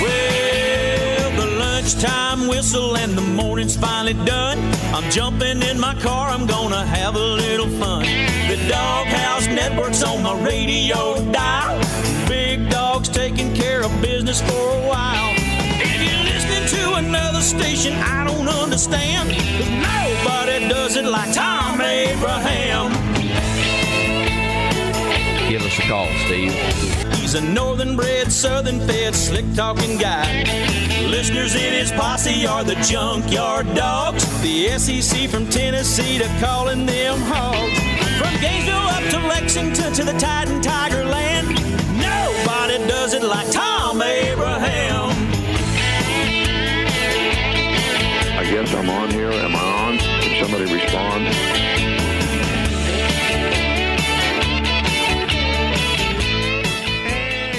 Well, the lunchtime whistle and the morning's finally done. I'm jumping in my car, I'm gonna have a little fun. The Doghouse Network's on my radio dial. Big Dog's taking care of business for a while. If you're listening to another station I don't understand, 'cause nobody does it like Thom Abraham. Give us a call, Steve. He's a northern-bred, southern-fed, slick-talking guy. Listeners in his posse are the junkyard dogs. The SEC from Tennessee to calling them hogs. From Gainesville up to Lexington to the Titan Tiger Land, nobody does it like Thom Abraham. I guess I'm on here. Am I on? Can somebody respond?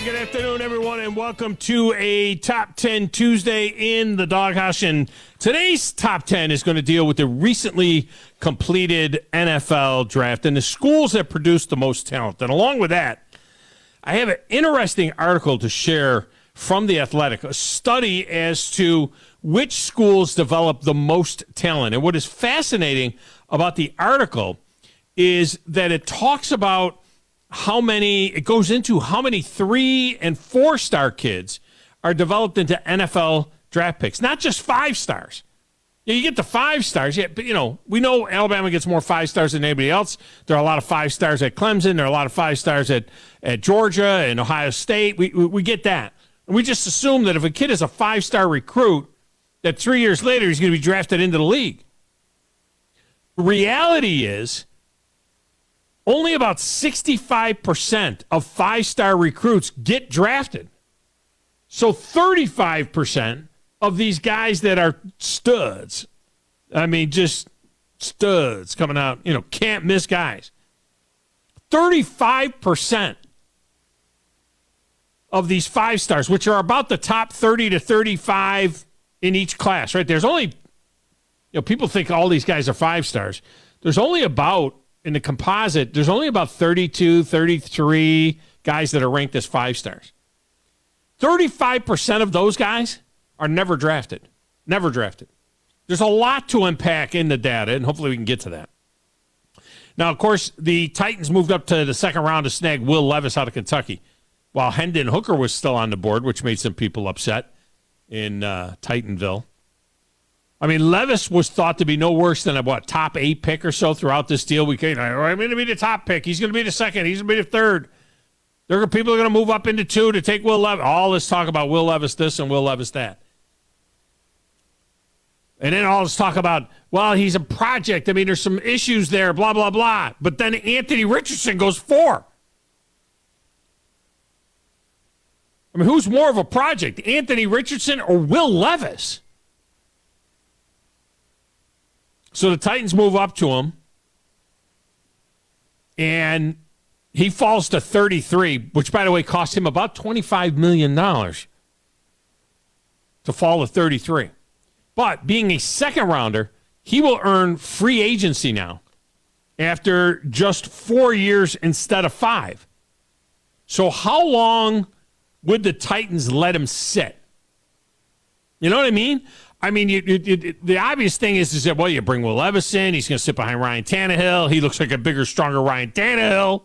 Good afternoon, everyone, and welcome to a Top 10 Tuesday in the Doghouse. And today's Top 10 is going to deal with the recently completed NFL draft and the schools that produced the most talent. And along with that, I have an interesting article to share from The Athletic, a study as to which schools develop the most talent. And what is fascinating about the article is that it talks about it goes into how many 3- and 4-star kids are developed into NFL draft picks, not just 5 stars. You get the 5 stars, yeah, but we know Alabama gets more 5 stars than anybody else. There are a lot of 5 stars at Clemson. There are a lot of 5 stars at Georgia and Ohio State. We get that. And we just assume that if a kid is a 5-star recruit, that 3 years later he's going to be drafted into the league. The reality is, only about 65% of 5-star recruits get drafted. So 35% of these guys that are studs, just studs coming out, can't miss guys. 35% of these 5 stars, which are about the top 30 to 35 in each class, right? There's only, people think all these guys are 5 stars. There's only about, in the composite, there's only about 32, 33 guys that are ranked as 5 stars. 35% of those guys are never drafted. Never drafted. There's a lot to unpack in the data, and hopefully we can get to that. Now, of course, the Titans moved up to the second round to snag Will Levis out of Kentucky, while Hendon Hooker was still on the board, which made some people upset in Titanville. Levis was thought to be no worse than a, top 8 pick or so throughout this deal. I'm going to be the top pick. He's going to be the second. He's going to be the third. People are going to move up into 2 to take Will Levis. All this talk about Will Levis this and Will Levis that. And then all this talk about, he's a project. There's some issues there, blah, blah, blah. But then Anthony Richardson goes 4. Who's more of a project, Anthony Richardson or Will Levis? So the Titans move up to him, and he falls to 33, which, by the way, cost him about $25 million to fall to 33. But being a second-rounder, he will earn free agency now after just 4 years instead of 5. So how long would the Titans let him sit? You know what I mean? The obvious thing is that, you bring Will Levis in. He's going to sit behind Ryan Tannehill. He looks like a bigger, stronger Ryan Tannehill.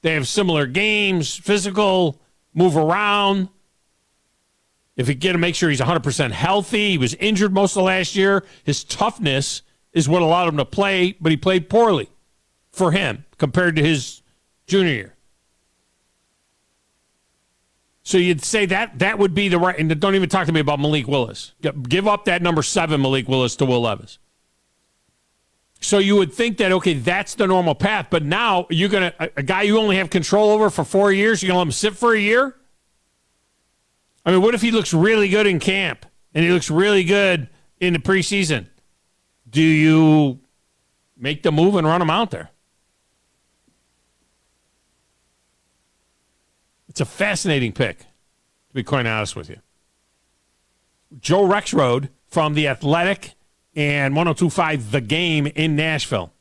They have similar games, physical, move around. If you get to make sure he's 100% healthy, he was injured most of last year. His toughness is what allowed him to play, but he played poorly for him compared to his junior year. So you'd say that would be the right, and don't even talk to me about Malik Willis. Give up that number 7 Malik Willis to Will Levis. So you would think that, okay, that's the normal path, but now you're going to, a guy you only have control over for 4 years, you're going to let him sit for a year? What if he looks really good in camp and he looks really good in the preseason? Do you make the move and run him out there? It's a fascinating pick, to be quite honest with you. Joe Rexrode from The Athletic and 102.5 The Game in Nashville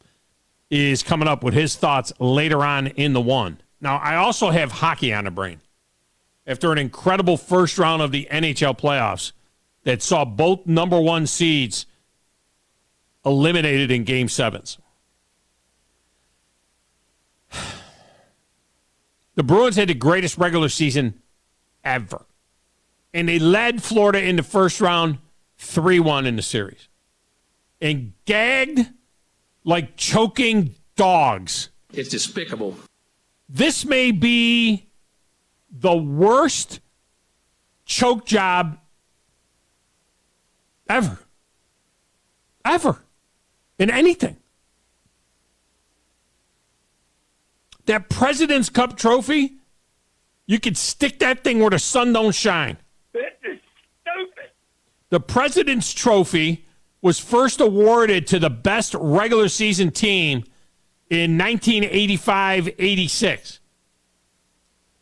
is coming up with his thoughts later on in the one. Now, I also have hockey on the brain. after an incredible first round of the NHL playoffs that saw both number one seeds eliminated in Game 7s. The Bruins had the greatest regular season ever. And they led Florida in the first round 3-1 in the series. And gagged like choking dogs. It's despicable. This may be the worst choke job ever. Ever. In anything. That President's Cup trophy, you could stick that thing where the sun don't shine. This is stupid. The President's Trophy was first awarded to the best regular season team in 1985-86.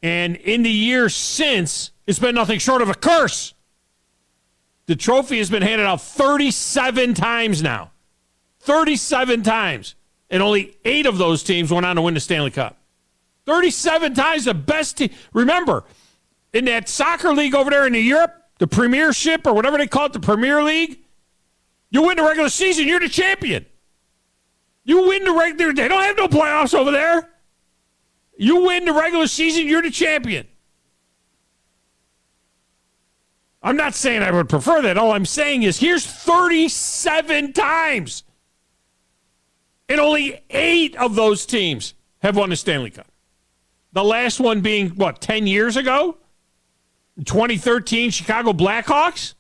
And in the years since, it's been nothing short of a curse. The trophy has been handed out 37 times now. 37 times. And only 8 of those teams went on to win the Stanley Cup. 37 times the best team. Remember, in that soccer league over there in Europe, the Premiership or whatever they call it, the Premier League, you win the regular season, you're the champion. You win the regular, they don't have no playoffs over there. You win the regular season, you're the champion. I'm not saying I would prefer that. All I'm saying is here's 37 times. And only 8 of those teams have won the Stanley Cup. The last one being, 10 years ago? 2013 Chicago Blackhawks?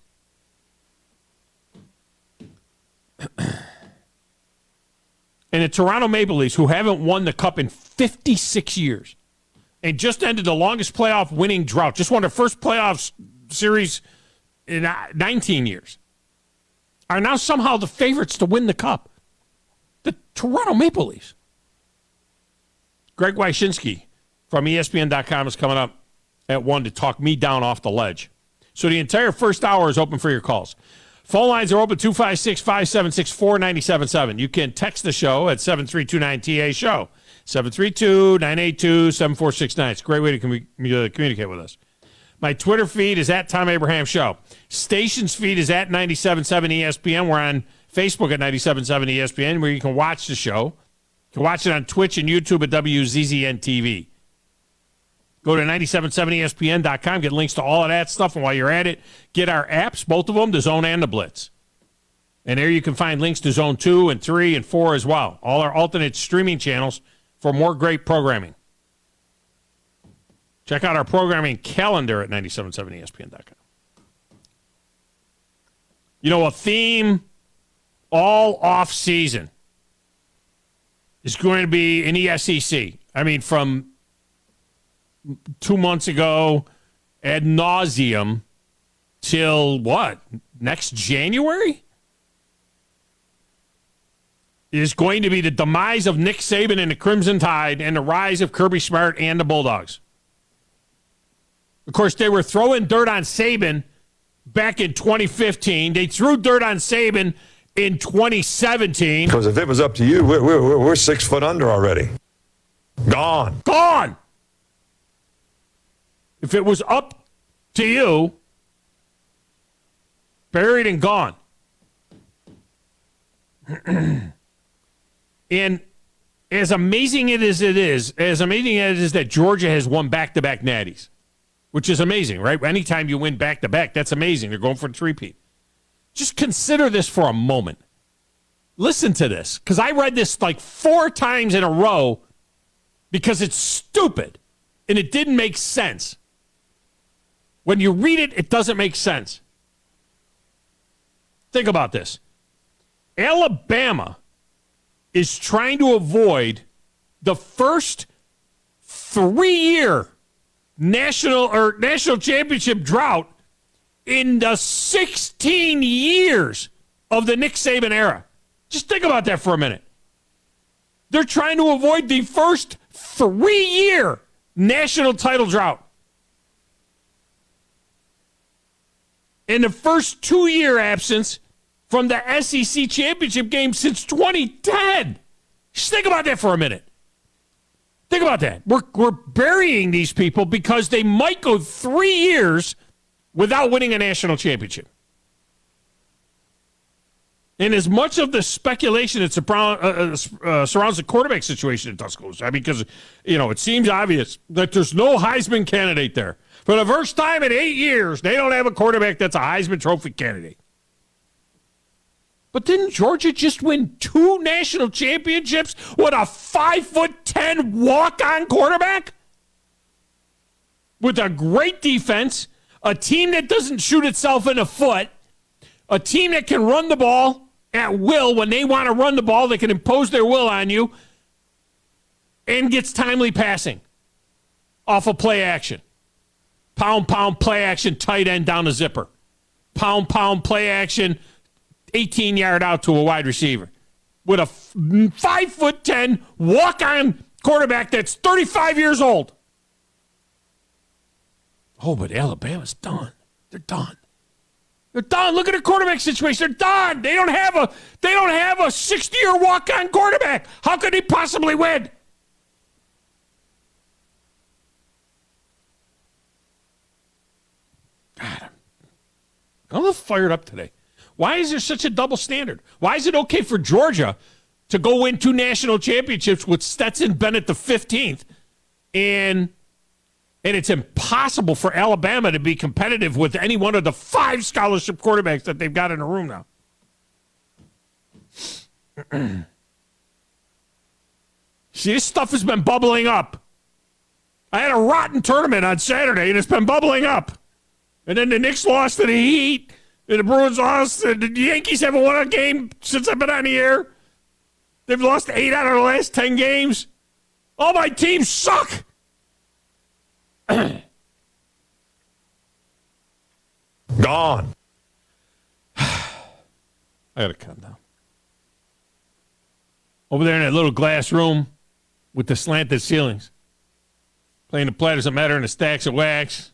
And the Toronto Maple Leafs, who haven't won the Cup in 56 years and just ended the longest playoff winning drought, just won their first playoff series in 19 years, are now somehow the favorites to win the Cup. The Toronto Maple Leafs. Greg Wyshynski from ESPN.com is coming up at 1 to talk me down off the ledge. So the entire first hour is open for your calls. Phone lines are open 256-576-4977. You can text the show at 732-9TA-SHOW. 732-982-7469. It's a great way to communicate with us. My Twitter feed is at Thom Abraham Show. Station's feed is at 97.7 ESPN. We're on Facebook at 97.7 ESPN, where you can watch the show. You can watch it on Twitch and YouTube at WZZN TV. Go to 977ESPN.com, get links to all of that stuff, and while you're at it, get our apps, both of them, the Zone and the Blitz. And there you can find links to Zone 2 and 3 and 4 as well. All our alternate streaming channels for more great programming. Check out our programming calendar at 977ESPN.com. You know, a theme all off-season is going to be in the SEC. I mean, from 2 months ago ad nauseum till what? Next January? Is going to be the demise of Nick Saban and the Crimson Tide and the rise of Kirby Smart and the Bulldogs. Of course, they were throwing dirt on Saban back in 2015. They threw dirt on Saban in 2017. Because if it was up to you, we're 6 foot under already. Gone. Gone. If it was up to you, buried and gone. And as amazing as it is that Georgia has won back-to-back natties, which is amazing, right? Anytime you win back-to-back, that's amazing. They're going for a three-peat. Just consider this for a moment. Listen to this, because I read this like 4 times in a row because it's stupid and it didn't make sense. When you read it, it doesn't make sense. Think about this. Alabama is trying to avoid the first 3-year national championship drought in the 16 years of the Nick Saban era. Just think about that for a minute. They're trying to avoid the first 3-year national title drought. In the first 2-year absence from the SEC championship game since 2010. Just think about that for a minute. Think about that. We're burying these people because they might go 3 years without winning a national championship. And as much of the speculation that surrounds the quarterback situation in Tuscaloosa, because, it seems obvious that there's no Heisman candidate there. For the first time in 8 years, they don't have a quarterback that's a Heisman Trophy candidate. But didn't Georgia just win 2 national championships with a 5'10" walk-on quarterback? With a great defense, a team that doesn't shoot itself in the foot, a team that can run the ball at will. When they want to run the ball, they can impose their will on you, and gets timely passing off of play action. Pound, play action, tight end down the zipper. Pound, play action, 18-yard out to a wide receiver. With a 5'10" walk-on quarterback that's 35 years old. Oh, but Alabama's done. They're done. They're done. Look at their quarterback situation. They're done. They don't have a 60-year walk-on quarterback. How could he possibly win? God, I'm a little fired up today. Why is there such a double standard? Why is it okay for Georgia to go win 2 national championships with Stetson Bennett the 15th, and it's impossible for Alabama to be competitive with any one of the 5 scholarship quarterbacks that they've got in the room now? See, this stuff has been bubbling up. I had a rotten tournament on Saturday, and it's been bubbling up. And then the Knicks lost to the Heat, and the Bruins lost, and the Yankees haven't won a game since I've been on the air. They've lost 8 out of the last 10 games. All my teams suck. Gone. I got to calm down. Over there in that little glass room with the slanted ceilings, playing the Play Doesn't Matter in the stacks of wax,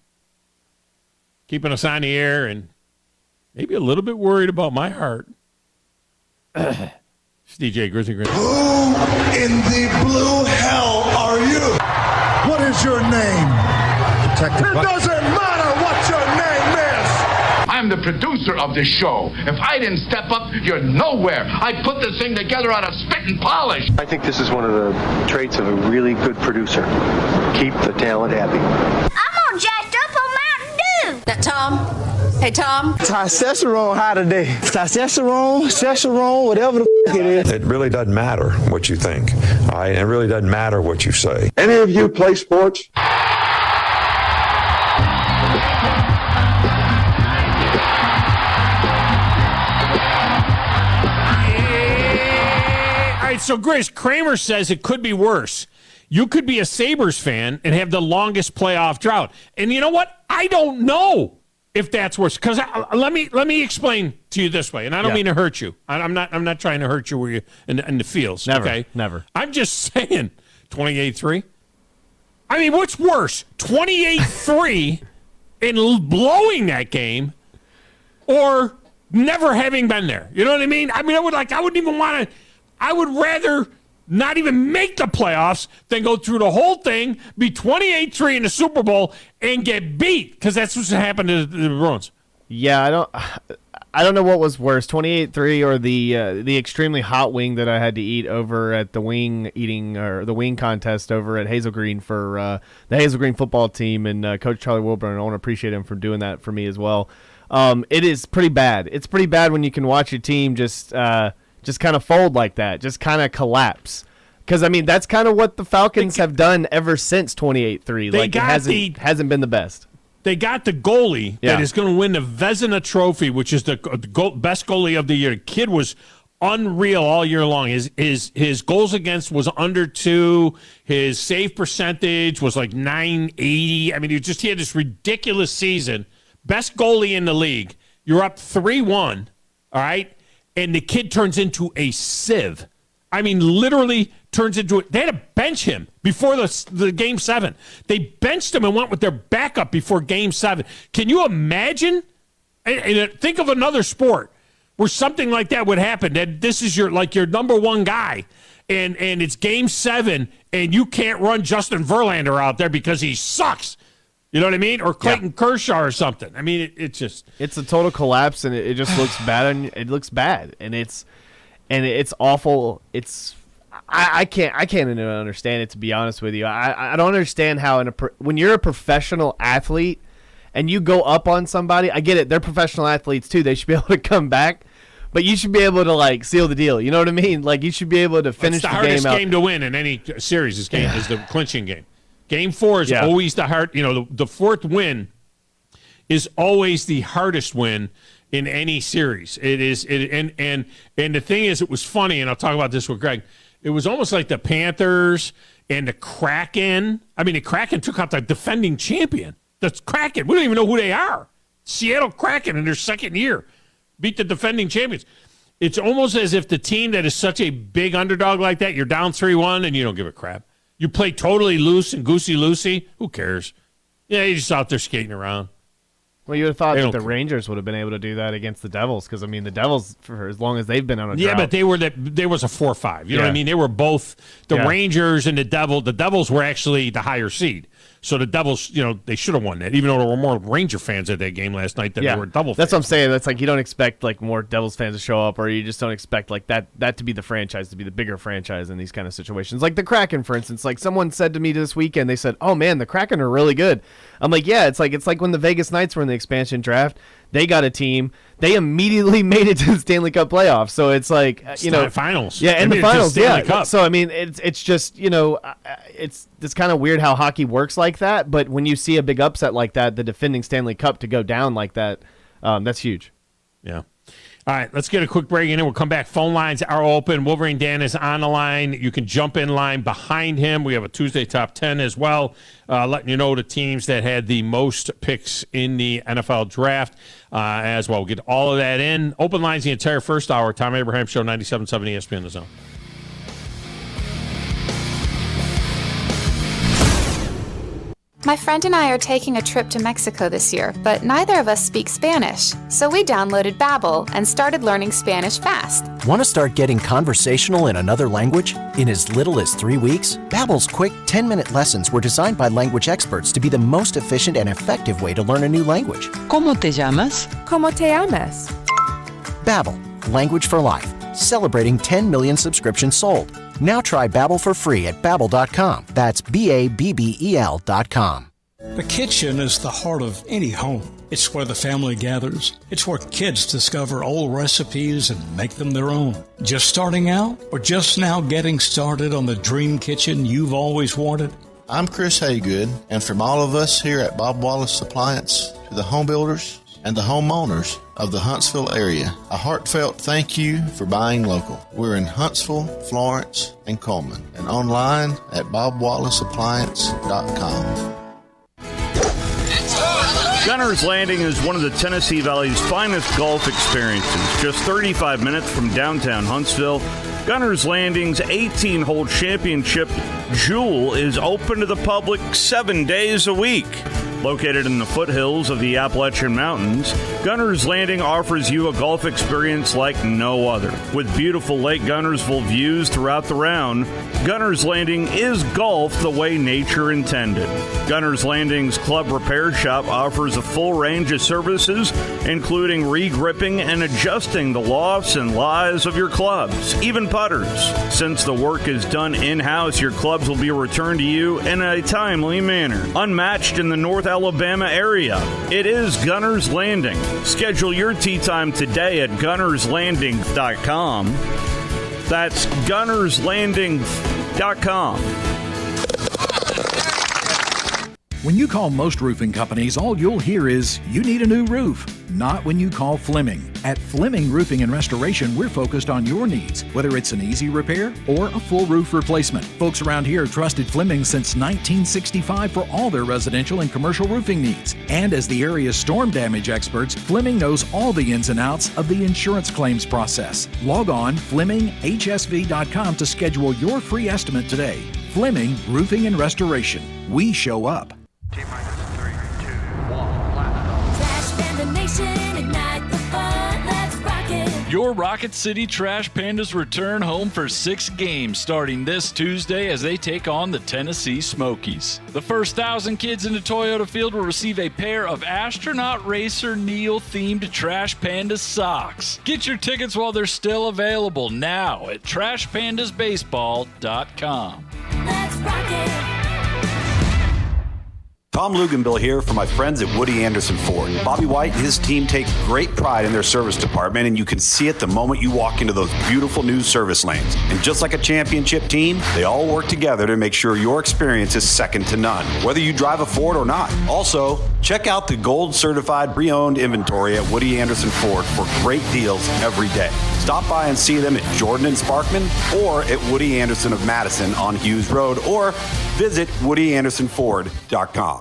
keeping us on the air, and maybe a little bit worried about my heart. It's DJ Grizzly Grin. Who in the blue hell are you? What is your name? It doesn't matter what your name is. I'm the producer of this show. If I didn't step up, you're nowhere. I put this thing together out of spit and polish. I think this is one of the traits of a really good producer. Keep the talent happy. I'm all jacked up on Mountain Dew. That Tom? Hey, Tom. Testosterone high today. Testosterone, whatever the f*** it is. It really doesn't matter what you think. All right? It really doesn't matter what you say. Any of you play sports? All right, so Grizz, Kramer says it could be worse. You could be a Sabres fan and have the longest playoff drought. And you know what? I don't know if that's worse. Because let me explain to you this way, and I don't mean to hurt you. I'm not trying to hurt you where you in the feels. Never, okay? never. I'm just saying 28-3. I mean, what's worse, 28-3 and blowing that game, or never having been there? You know what I mean? I mean, I wouldn't even want to. I would rather not even make the playoffs than go through the whole thing, be 28-3 in the Super Bowl, and get beat, because that's what's happened to the Bruins. Yeah, I don't know what was worse, 28-3 or the extremely hot wing that I had to eat over at the the wing contest over at Hazel Green for the Hazel Green football team, and Coach Charlie Wilburn. I want to appreciate him for doing that for me as well. It is pretty bad. It's pretty bad when you can watch your team just kind of fold like that, just kind of collapse. Because, I mean, that's kind of what the Falcons have done ever since 28-3. Like, it hasn't been the best. They got the goalie that is going to win the Vezina Trophy, which is the best goalie of the year. The kid was unreal all year long. His goals against was under 2. His save percentage was like .980. I mean, he had this ridiculous season. Best goalie in the league. You're up 3-1, all right? And the kid turns into a sieve. I mean, literally turns into it. They had to bench him before the Game 7. They benched him and went with their backup before Game 7. Can you imagine? And think of another sport where something like that would happen. That this is your number one guy, and it's Game 7, and you can't run Justin Verlander out there because he sucks. You know what I mean? Or Clayton Kershaw or something. I mean, it's a total collapse, and it just looks bad. And it looks bad, and it's awful. I can't even understand it, to be honest with you. I don't understand how when you're a professional athlete and you go up on somebody, I get it. They're professional athletes too. They should be able to come back, but you should be able to like seal the deal. You know what I mean? Like you should be able to finish the game out. It's the hardest game to win in any series. Is the clinching game. Game 4 is always the hard. You know, the fourth win is always the hardest win in any series. It is. And the thing is, it was funny, and I'll talk about this with Greg. It was almost like the Panthers and the Kraken. I mean, the Kraken took out the defending champion. The Kraken. We don't even know who they are. Seattle Kraken in their second year beat the defending champions. It's almost as if the team that is such a big underdog like that, you're down 3-1 and you don't give a crap. You play totally loose and goosey-loosey. Who cares? Yeah, you're just out there skating around. Well, you would have thought that the Rangers would have been able to do that against the Devils because, I mean, the Devils, for as long as they've been on a drought. Yeah, but there was a 4-5. You know what I mean? They were both the Rangers and the Devils. The Devils were actually the higher seed. So the Devils, you know, they should have won that, even though there were more Ranger fans at that game last night than there were Devil fans. That's what I'm saying. That's like you don't expect like more Devils fans to show up, or you just don't expect like that to be the franchise, to be the bigger franchise in these kind of situations. Like the Kraken, for instance. Like someone said to me this weekend, they said, "Oh man, the Kraken are really good." I'm like, "Yeah, it's like when the Vegas Knights were in the expansion draft. They got a team. They immediately made it to the Stanley Cup playoffs. So it's like finals. Yeah, in the finals. Yeah. So I mean, it's just it's kind of weird how hockey works like that. But when you see a big upset like that, the defending Stanley Cup to go down like that, that's huge. Yeah. All right, let's get a quick break, and then we'll come back. Phone lines are open. Wolverine Dan is on the line. You can jump in line behind him. We have a Tuesday Top 10 as well, letting you know the teams that had the most picks in the NFL draft as well. We'll get all of that in. Open lines the entire first hour. Tom Abraham Show, 97.7 ESPN The Zone. My friend and I are taking a trip to Mexico this year, but neither of us speak Spanish. So we downloaded Babbel and started learning Spanish fast. Want to start getting conversational in another language? In as little as 3 weeks, Babbel's quick 10-minute lessons were designed by language experts to be the most efficient and effective way to learn a new language. ¿Cómo te llamas? ¿Cómo te llamas? Babbel, language for life. Celebrating 10 million subscriptions sold. Now try Babbel for free at Babbel.com. That's Babbel.com. The kitchen is the heart of any home. It's where the family gathers. It's where kids discover old recipes and make them their own. Just starting out or just now getting started on the dream kitchen you've always wanted? I'm Chris Haygood, and from all of us here at Bob Wallace Appliance to the home builders and the homeowners of the Huntsville area, a heartfelt thank you for buying local. We're in Huntsville, Florence, and Coleman, and online at bobwallaceappliance.com. Gunner's Landing is one of the Tennessee Valley's finest golf experiences. Just 35 minutes from downtown Huntsville, Gunner's Landing's 18-hole championship jewel is open to the public 7 days a week. Located in the foothills of the Appalachian Mountains, Gunner's Landing offers you a golf experience like no other. With beautiful Lake Gunnersville views throughout the round, Gunner's Landing is golf the way nature intended. Gunner's Landing's club repair shop offers a full range of services, including re-gripping and adjusting the lofts and lies of your clubs, even putters. Since the work is done in-house, your clubs will be returned to you in a timely manner. Unmatched in the North Alabama area, it is Gunner's Landing. Schedule your tee time today at gunnerslanding.com. That's gunnerslanding.com. When you call most roofing companies, all you'll hear is, you need a new roof. Not when you call Fleming. At Fleming Roofing and Restoration, we're focused on your needs, whether it's an easy repair or a full roof replacement. Folks around here have trusted Fleming since 1965 for all their residential and commercial roofing needs. And as the area's storm damage experts, Fleming knows all the ins and outs of the insurance claims process. Log on FlemingHSV.com to schedule your free estimate today. Fleming Roofing and Restoration. We show up. Your Your Rocket City Trash Pandas return home for 6 games starting this Tuesday as they take on the Tennessee Smokies. The first 1,000 kids into Toyota Field will receive a pair of Astronaut Racer Neil-themed Trash Pandas socks. Get your tickets while they're still available now at TrashPandasBaseball.com. Let's rock it. Tom Luganbill here for my friends at Woody Anderson Ford. Bobby White and his team take great pride in their service department, and you can see it the moment you walk into those beautiful new service lanes. And just like a championship team, they all work together to make sure your experience is second to none, whether you drive a Ford or not. Also, check out the gold certified pre-owned inventory at Woody Anderson Ford for great deals every day. Stop by and see them at Jordan and Sparkman or at Woody Anderson of Madison on Hughes Road, or visit WoodyAndersonFord.com.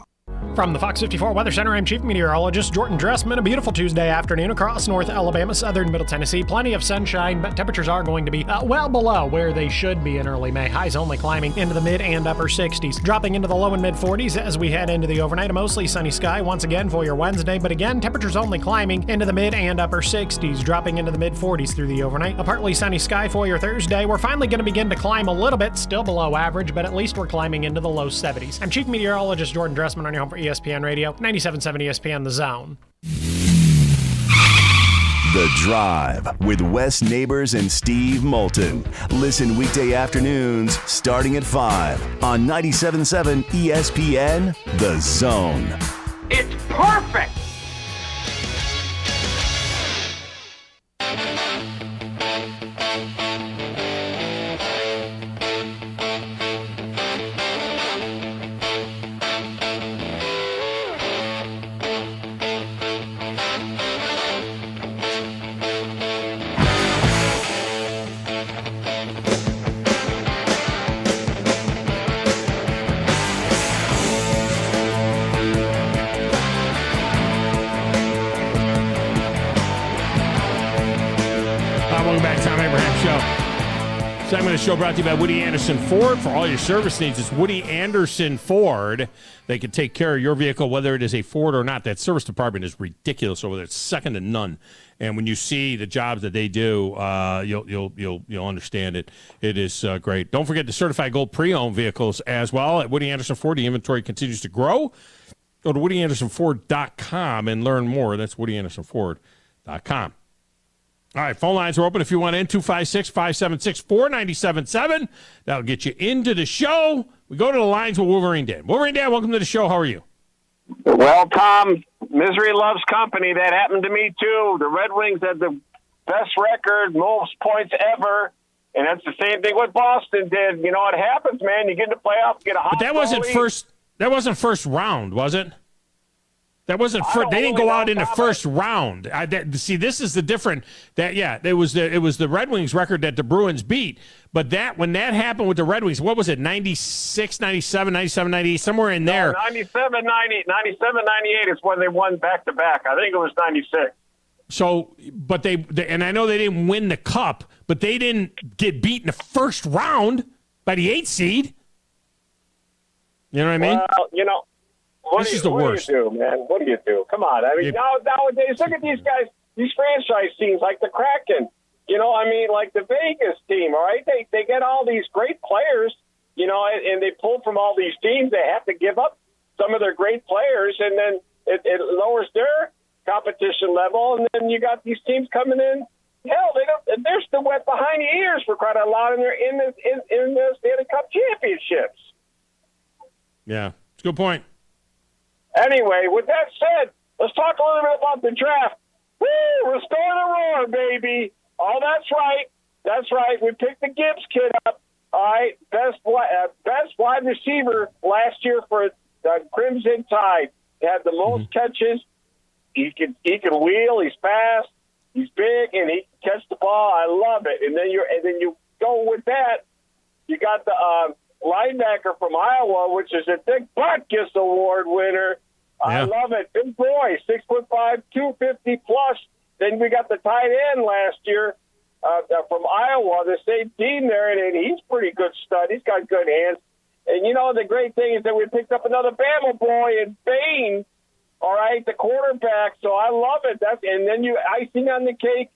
From the Fox 54 Weather Center, I'm Chief Meteorologist Jordan Dressman. A beautiful Tuesday afternoon across North Alabama, southern Middle Tennessee. Plenty of sunshine, but temperatures are going to be well below where they should be in early May. Highs only climbing into the mid and upper 60s. Dropping into the low and mid 40s as we head into the overnight. A mostly sunny sky once again for your Wednesday, but again, temperatures only climbing into the mid and upper 60s, dropping into the mid 40s through the overnight. A partly sunny sky for your Thursday. We're finally going to begin to climb a little bit, still below average, but at least we're climbing into the low 70s. I'm Chief Meteorologist Jordan Dressman on your home for ESPN Radio, 97.7 ESPN The Zone. The Drive with Wes Neighbors and Steve Moulton. Listen weekday afternoons starting at 5 on 97.7 ESPN The Zone. It's perfect. Segment of the show brought to you by Woody Anderson Ford. For all your service needs, it's Woody Anderson Ford. They can take care of your vehicle, whether it is a Ford or not. That service department is ridiculous over there. It's second to none. And when you see the jobs that they do, you'll understand it. It is great. Don't forget the certified gold pre-owned vehicles as well at Woody Anderson Ford. The inventory continues to grow. Go to WoodyAndersonFord.com and learn more. That's WoodyAndersonFord.com. All right, phone lines are open if you want in, 256-576-4977. That'll get you into the show. We go to the lines with Wolverine Dan. Wolverine Dan, welcome to the show. How are you? Well, Tom, misery loves company. That happened to me, too. The Red Wings had the best record, most points ever, and that's the same thing what Boston did. You know, it happens, man. You get in the playoffs, get a hot But that wasn't first round, was it? That wasn't first. They didn't go out in the first round. See, this is the different. It was the Red Wings record that the Bruins beat. But when that happened with the Red Wings, what was it? 96, 97, 97, 98, somewhere in there. 97, 98 is when they won back-to-back. I think it was 96. So, but and I know they didn't win the cup, but they didn't get beat in the first round by the 8th seed. You know what I mean? Well, you know. What do you do, man? What do you do? Come on. I mean, nowadays, look at these guys, these franchise teams like the Kraken. You know, I mean, like the Vegas team, all right? They get all these great players, you know, and they pull from all these teams. They have to give up some of their great players, and then it lowers their competition level. And then you got these teams coming in. Hell, they're still wet behind the ears for quite a lot, and they're in the Stanley Cup championships. Yeah, it's a good point. Anyway, with that said, let's talk a little bit about the draft. Woo! Restore the roar, baby. Oh, that's right. That's right. We picked the Gibbs kid up. All right, best wide receiver last year for the Crimson Tide. He had the most catches. He can wheel. He's fast. He's big, and he can catch the ball. I love it. And then you go with that. You got the linebacker from Iowa, which is a Dick Butkus Award winner. Yeah. I love it. Big boy, 6'5", 250 plus. Then we got the tight end last year from Iowa, the same team there, and he's pretty good stud. He's got good hands. And, you know, the great thing is that we picked up another Bama boy in Bain, all right, the quarterback. So I love it. And then icing on the cake,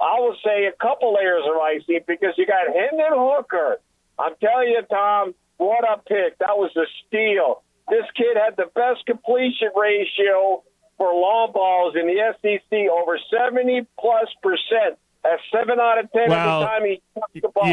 I will say a couple layers of icing because you got Hendon Hooker. I'm telling you, Tom, what a pick. That was a steal. This kid had the best completion ratio for long balls in the SEC, over 70+%. That's 7 out of 10 every time he touched the ball.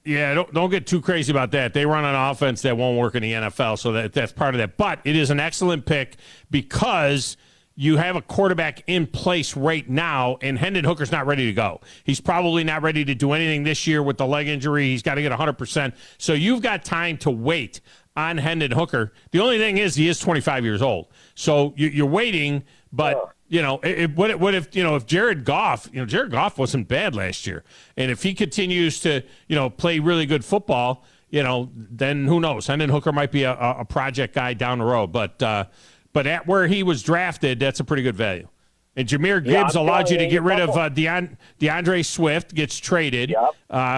Yeah, don't get too crazy about that. They run an offense that won't work in the NFL, so that's part of that. But it is an excellent pick because you have a quarterback in place right now, and Hendon Hooker's not ready to go. He's probably not ready to do anything this year with the leg injury. He's got to get 100%. So you've got time to wait on Hendon Hooker. The only thing is he is 25 years old. So you're waiting, but what if if Jared Goff wasn't bad last year, and if he continues to play really good football, then who knows? Hendon Hooker might be a project guy down the road, but at where he was drafted, that's a pretty good value. And Jahmyr Gibbs allowed you to get rid of DeAndre Swift, gets traded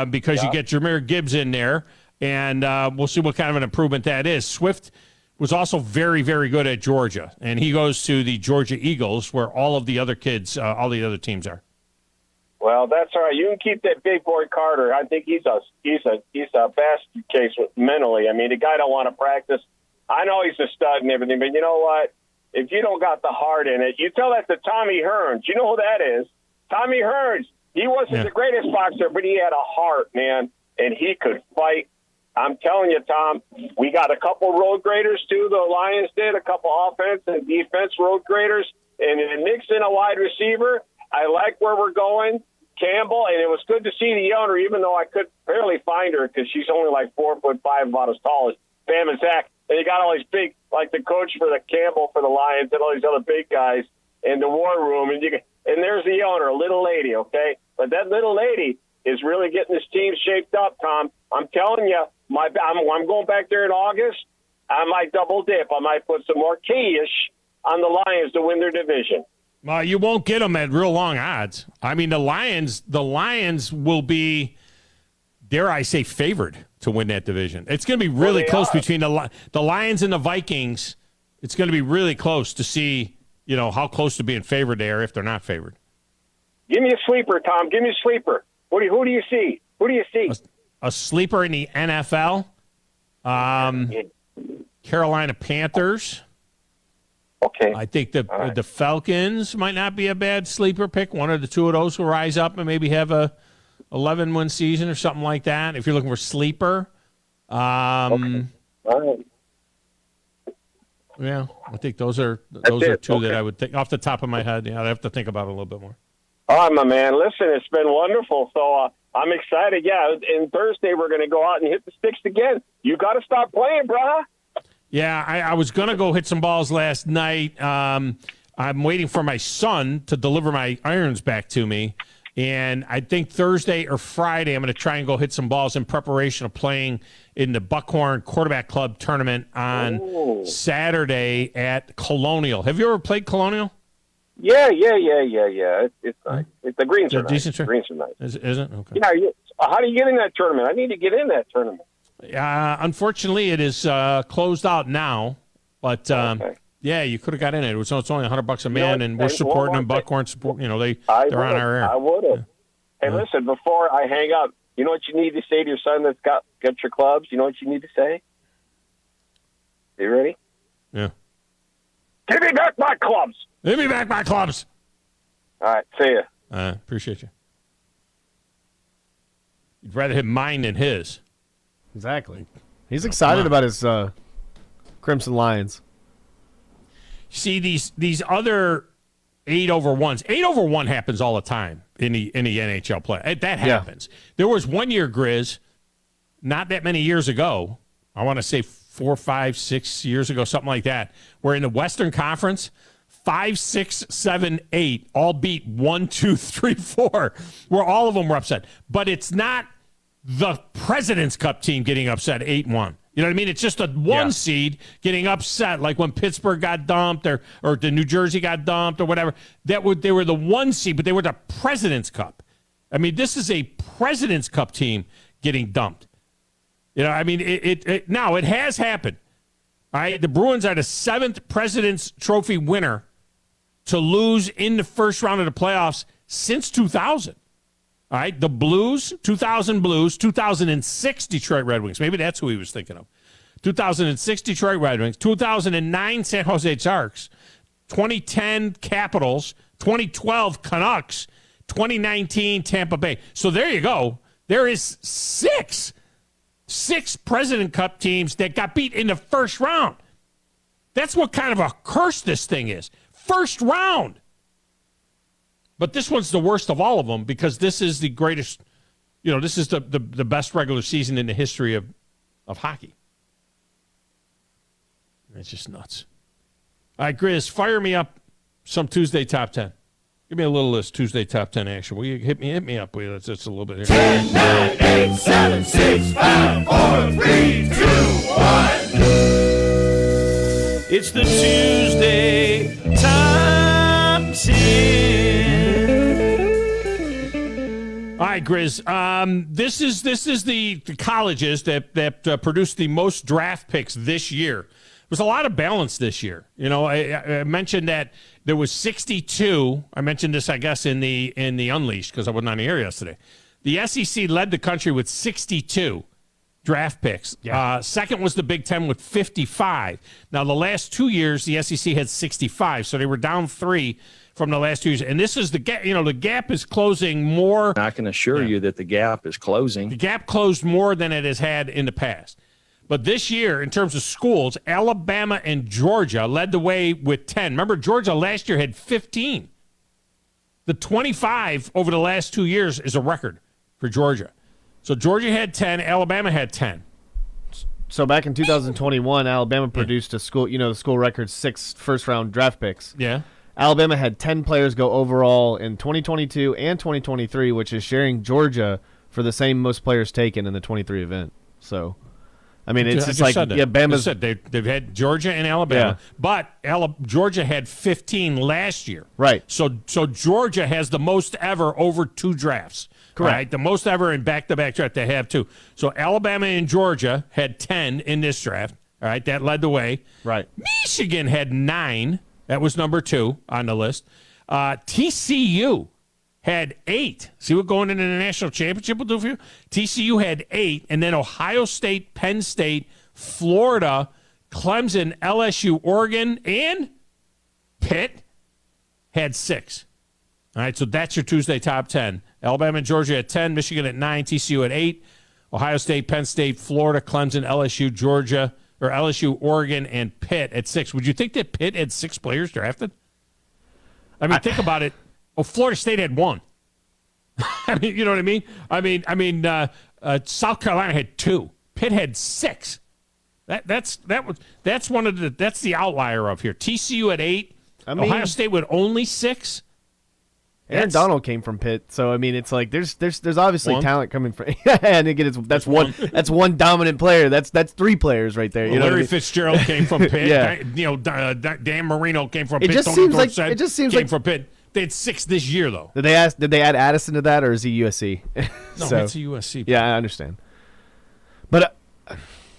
because you get Jahmyr Gibbs in there, and we'll see what kind of an improvement that is. Swift was also very, very good at Georgia, and he goes to the Georgia Eagles, where all of the other kids, all the other teams are. Well, that's all right. You can keep that big boy Carter. I think he's a basket case mentally. I mean, the guy don't want to practice. I know he's a stud and everything, but you know what? If you don't got the heart in it, you tell that to Tommy Hearns. You know who that is? Tommy Hearns. He wasn't the greatest boxer, but he had a heart, man, and he could fight. I'm telling you, Tom, we got a couple road graders, too. The Lions did a couple offense and defense road graders, and then Nixon, a wide receiver. I like where we're going. Campbell, and it was good to see the owner, even though I could barely find her because she's only like 4'5", about as tall as Bam and Zach. And you got all these big, like the coach for the Campbell for the Lions and all these other big guys in the war room. And there's the owner, a little lady, okay? But that little lady is really getting this team shaped up, Tom. I'm telling you, I'm going back there in August. I might double dip. I might put some more key-ish on the Lions to win their division. Well, you won't get them at real long odds. I mean, the Lions will be, dare I say, favored to win that division. It's going to be really close between the Lions and the Vikings. It's going to be really close to see, how close to being favored they are if they're not favored. Give me a sleeper, Tom. Give me a sleeper. Who do you see? Who do you see? A sleeper in the NFL? Carolina Panthers. Okay. I think the Falcons might not be a bad sleeper pick. One or the two of those will rise up and maybe have a 11-win season or something like that. If you're looking for sleeper, okay. All right. Yeah, I think those are two that I would think off the top of my head. Yeah, I'd have to think about it a little bit more. All right, my man. Listen, it's been wonderful. So I'm excited. Yeah, and Thursday we're going to go out and hit the sticks again. You got to stop playing, brother. Yeah, I was going to go hit some balls last night. I'm waiting for my son to deliver my irons back to me. And I think Thursday or Friday I'm going to try and go hit some balls in preparation of playing in the Buckhorn Quarterback Club tournament on Saturday at Colonial. Have you ever played Colonial? Yeah. It's nice. The greens are nice. Decent the greens are nice. Is it? Okay. Yeah. How do you get in that tournament? I need to get in that tournament. Unfortunately, it is closed out now, but yeah, you could have got in it. It's only $100 a man, and we're supporting them. Buckhorn support. They're on our air. I would have. Hey, listen, before I hang up, you know what you need to say to your son that's got your clubs? You know what you need to say? You ready? Yeah. Give me back my clubs. Give me back my clubs. All right, see ya. Appreciate you. You'd rather have mine than his. Exactly. He's excited about his Crimson Lions. See, these other 8-over-1s. 8-over-1 happens all the time in the NHL play. That happens. Yeah. There was 1 year, Grizz, not that many years ago, I want to say 4, 5, 6 years ago, something like that, where in the Western Conference, 5, 6, 7, 8 all beat 1, 2, 3, 4, where all of them were upset. But it's not the President's Cup team getting upset 8-1. You know what I mean? It's just a one seed getting upset, like when Pittsburgh got dumped or the New Jersey got dumped or whatever. They were the 1 seed, but they were the President's Cup. I mean, this is a President's Cup team getting dumped. You know, I mean, now it has happened. All right, the Bruins are the 7th President's Trophy winner to lose in the first round of the playoffs since 2000. All right, the Blues, 2000 Blues, 2006 Detroit Red Wings. Maybe that's who he was thinking of. 2006 Detroit Red Wings, 2009 San Jose Sharks, 2010 Capitals, 2012 Canucks, 2019 Tampa Bay. So there you go. There is six President Cup teams that got beat in the first round. That's what kind of a curse this thing is. First round. But this one's the worst of all of them because this is the greatest, this is the best regular season in the history of hockey. It's just nuts. All right, Grizz, fire me up some Tuesday top 10. Give me a little list, Tuesday top 10 action. Will you hit me up? Let's just a little bit here. 10, 9, 8, 7, 6, 5, 4, 3, 2, 1. It's the Tuesday Top 10. All right, Grizz. This is the colleges that produced the most draft picks this year. There was a lot of balance this year. I mentioned that there was 62. I mentioned this, I guess, in the Unleashed because I wasn't on the air yesterday. The SEC led the country with 62 draft picks. Yeah. Second was the Big Ten with 55. Now, the last 2 years, the SEC had 65, so they were down 3 from the last 2 years. And this is the gap. The gap is closing more. I can assure you that the gap is closing. The gap closed more than it has had in the past. But this year, in terms of schools, Alabama and Georgia led the way with 10. Remember, Georgia last year had 15. The 25 over the last 2 years is a record for Georgia. So Georgia had 10, Alabama had 10. So back in 2021, Alabama produced the school record 6 first-round draft picks. Yeah. Alabama had 10 players go overall in 2022 and 2023, which is sharing Georgia for the same most players taken in the 23 event. So, I mean, it's just like Bama's. They've had Georgia and Alabama, but Georgia had 15 last year. Right. So Georgia has the most ever over 2 drafts. Correct. Right? The most ever in back-to-back draft. They have 2. So Alabama and Georgia had 10 in this draft. All right, that led the way. Right. Michigan had 9. That was number 2 on the list. TCU had 8. See what going into the national championship will do for you? TCU had 8, and then Ohio State, Penn State, Florida, Clemson, LSU, Oregon, and Pitt had 6. All right, so that's your Tuesday top 10. Alabama and Georgia at 10, Michigan at 9, TCU at 8, Ohio State, Penn State, Florida, Clemson, LSU, Georgia, or LSU, Oregon, and Pitt at 6. Would you think that Pitt had 6 players drafted? I mean, think about it. Oh, Florida State had 1. I mean, you know what I mean? South Carolina had 2. Pitt had 6. That's the outlier of here. TCU at 8. Ohio State with only 6. Aaron Donald came from Pitt, so I mean, it's like there's obviously talent coming from. And again, that's one dominant player. That's 3 players right there. Larry Fitzgerald came from Pitt. Dan Marino came from Pitt. It just seems like from Pitt. They had 6 this year, though. Did they add Addison to that, or is he USC? No, that's a USC. Yeah, I understand. But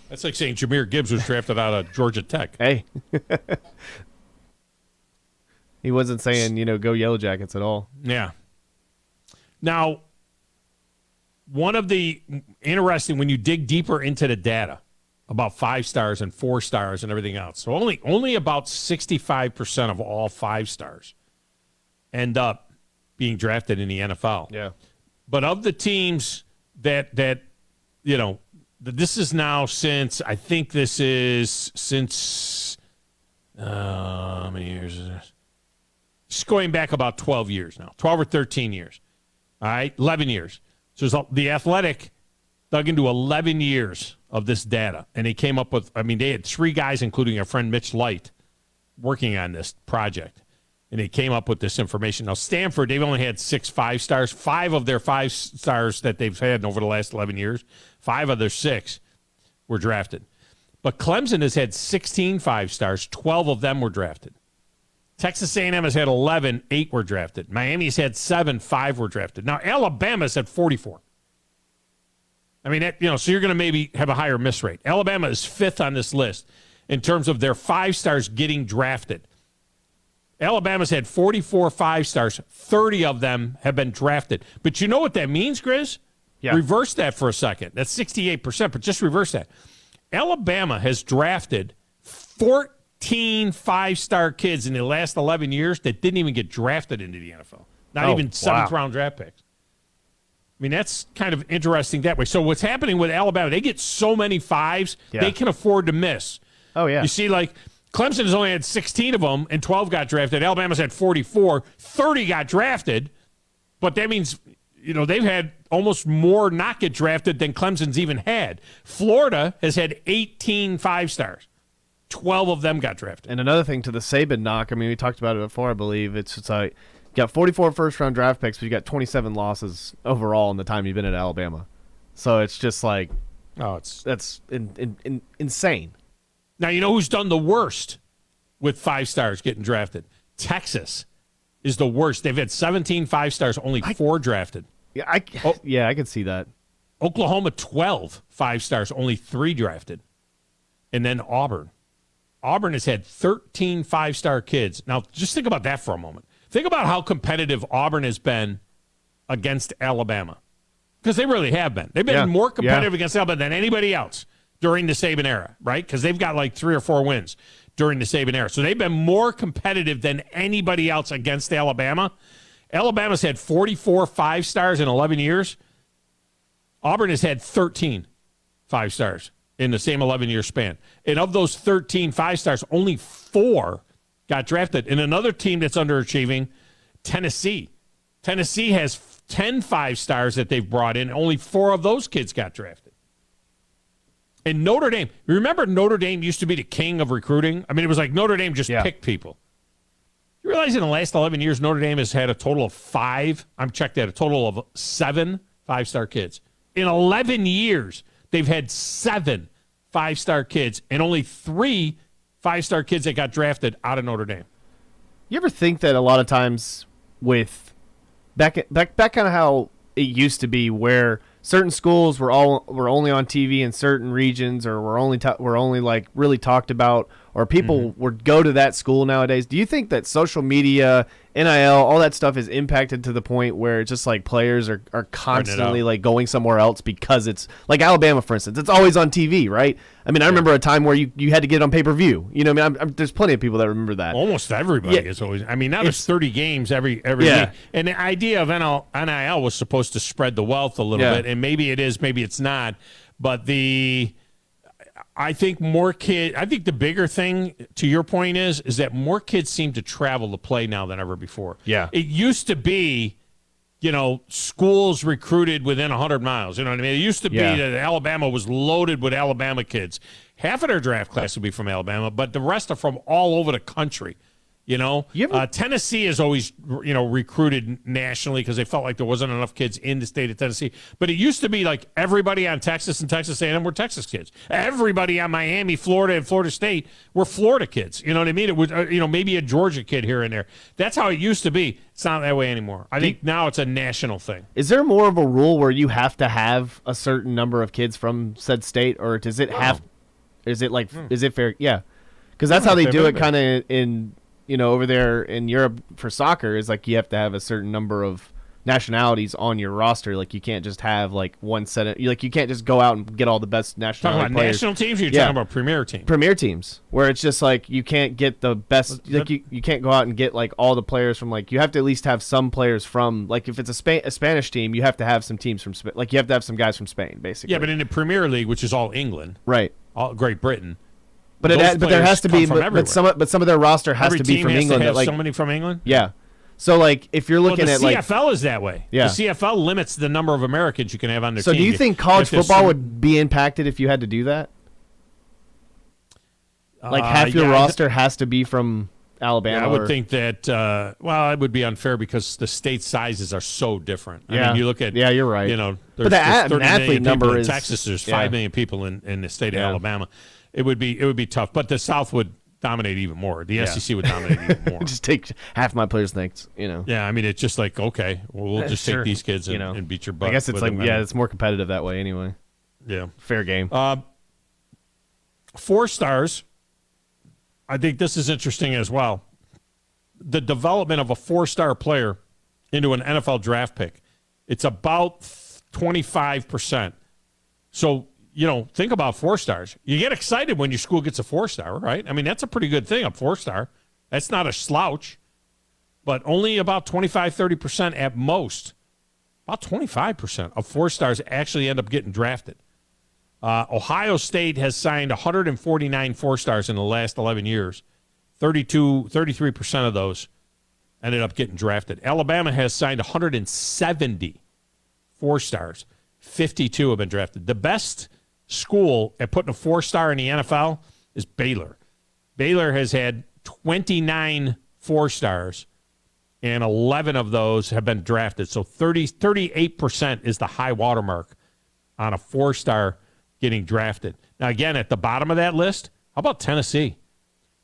that's like saying Jahmyr Gibbs was drafted out of Georgia Tech. Hey. He wasn't saying, go Yellow Jackets at all. Yeah. Now, one of the interesting, when you dig deeper into the data about 5 stars and 4 stars and everything else, so only about 65% of all 5 stars end up being drafted in the NFL. Yeah. But of the teams that this is now since, I think this is since, how many years is this? It's going back about 12 years now, 12 or 13 years. All right, 11 years. So the Athletic dug into 11 years of this data, and they came up with, they had 3 guys, including our friend Mitch Light, working on this project, and they came up with this information. Now, Stanford, they've only had 6 5 stars. 5 of their 5 stars that they've had over the last 11 years, 5 of their 6 were drafted. But Clemson has had 16 5 stars. 12 of them were drafted. Texas A&M has had 11, 8 were drafted. Miami's had 7, 5 were drafted. Now, Alabama's had 44. So you're going to maybe have a higher miss rate. Alabama is 5th on this list in terms of their 5 stars getting drafted. Alabama's had 44 5-stars. 30 of them have been drafted. But you know what that means, Grizz? Yeah. Reverse that for a second. That's 68%, but just reverse that. Alabama has drafted 14 5-star kids in the last 11 years that didn't even get drafted into the NFL. Not even seventh-round draft picks. I mean, that's kind of interesting that way. So what's happening with Alabama, they get so many 5s, they can afford to miss. Oh, yeah. You see, like, Clemson has only had 16 of them, and 12 got drafted. Alabama's had 44. 30 got drafted, but that means, they've had almost more not get drafted than Clemson's even had. Florida has had 18 5-stars. 12 of them got drafted. And another thing to the Saban knock, I mean, we talked about it before, I believe. It's like, you got 44 first-round draft picks, but you got 27 losses overall in the time you've been at Alabama. So it's just like, that's insane. Now, you know who's done the worst with 5-stars getting drafted? Texas is the worst. They've had 17 5-stars, only 4 drafted. Yeah, I can see that. Oklahoma, 12 5-stars, only 3 drafted. And then Auburn. Auburn has had 13 5-star kids. Now, just think about that for a moment. Think about how competitive Auburn has been against Alabama. Because they really have been. They've been more competitive against Alabama than anybody else during the Saban era, right? Because they've got like 3 or 4 wins during the Saban era. So they've been more competitive than anybody else against Alabama. Alabama's had 44 5-stars in 11 years. Auburn has had 13 5-stars in the same 11-year span. And of those 13 5-stars, only 4 got drafted. And another team that's underachieving, Tennessee. Tennessee has 10 5-stars that they've brought in. Only 4 of those kids got drafted. And Notre Dame, remember Notre Dame used to be the king of recruiting? I mean, it was like Notre Dame just picked people. You realize in the last 11 years, Notre Dame has had a total of 7 5-star kids. In 11 years, they've had 7 5-star kids and only 3 5-star kids that got drafted out of Notre Dame. You ever think that a lot of times with back kind of how it used to be, where certain schools were only on TV in certain regions, or were only like really talked about, or people would go to that school nowadays? Do you think that social media, NIL, all that stuff is impacted to the point where it's just like players are constantly like going somewhere else because it's like Alabama, for instance, it's always on TV, right? I mean, I remember a time where you had to get it on pay-per-view. You know what I mean? There's plenty of people that remember that. Almost everybody is always. I mean, now there's 30 games every week. And the idea of NIL was supposed to spread the wealth a little bit, and maybe it is, maybe it's not. But I think the bigger thing, to your point, is that more kids seem to travel to play now than ever before. Yeah. It used to be, schools recruited within 100 miles. You know what I mean? It used to be that Alabama was loaded with Alabama kids. Half of their draft class would be from Alabama, but the rest are from all over the country. Tennessee has always, recruited nationally because they felt like there wasn't enough kids in the state of Tennessee. But it used to be like everybody on Texas and Texas A&M were Texas kids. Everybody on Miami, Florida, and Florida State were Florida kids. You know what I mean? It was, maybe a Georgia kid here and there. That's how it used to be. It's not that way anymore. I think now it's a national thing. Is there more of a rule where you have to have a certain number of kids from said state, or does it have? Is it like? Is it fair? Yeah, because that's how they do it, kind of in. Over there in Europe for soccer, is like you have to have a certain number of nationalities on your roster. Like you can't just have like one set of, like you can't just go out and get all the best nationality talking about players. National teams, or you're talking about premier teams? Premier teams, where it's just like you can't get the best, like you can't go out and get like all the players from, like you have to at least have some players from, like if it's a Spanish team, you have to have some teams from Spain, like you have to have some guys from Spain, basically. Yeah, but in the Premier League, which is all England, right, all Great Britain. But there has to be, but some of their roster has to be from England. Every team has to have somebody from England. Yeah. So like if you're looking at like the CFL is that way. Yeah. The CFL limits the number of Americans you can have on their team. So do you think college football would be impacted if you had to do that? Like half your roster has to be from Alabama. Yeah, I would think that. It would be unfair because the state sizes are so different. I mean, you look at. Yeah, you're right. There's, but the athlete number is in Texas. There's 5 million people in the state of Alabama. It would be tough, but the South would dominate even more. The SEC would dominate even more. Just take half my players' thanks, Yeah, I mean, it's just like, okay, well, we'll just take these kids and beat your butt. I guess it's like, it's more competitive that way anyway. Yeah. Fair game. 4 stars. I think this is interesting as well. the development of a 4-star player into an NFL draft pick, it's about 25%. So, think about 4 stars. You get excited when your school gets a 4-star, right? I mean, that's a pretty good thing, a 4-star. That's not a slouch. But only about 25, 30% at most. About 25% of 4 stars actually end up getting drafted. Ohio State has signed 149 4-stars in the last 11 years. 33% of those ended up getting drafted. Alabama has signed 170 4-stars. 52 have been drafted. The best school at putting a 4-star in the NFL is Baylor. Baylor has had 29 4-stars, and 11 of those have been drafted. So 38% is the high watermark on a 4-star getting drafted. Now, again, at the bottom of that list, how about Tennessee?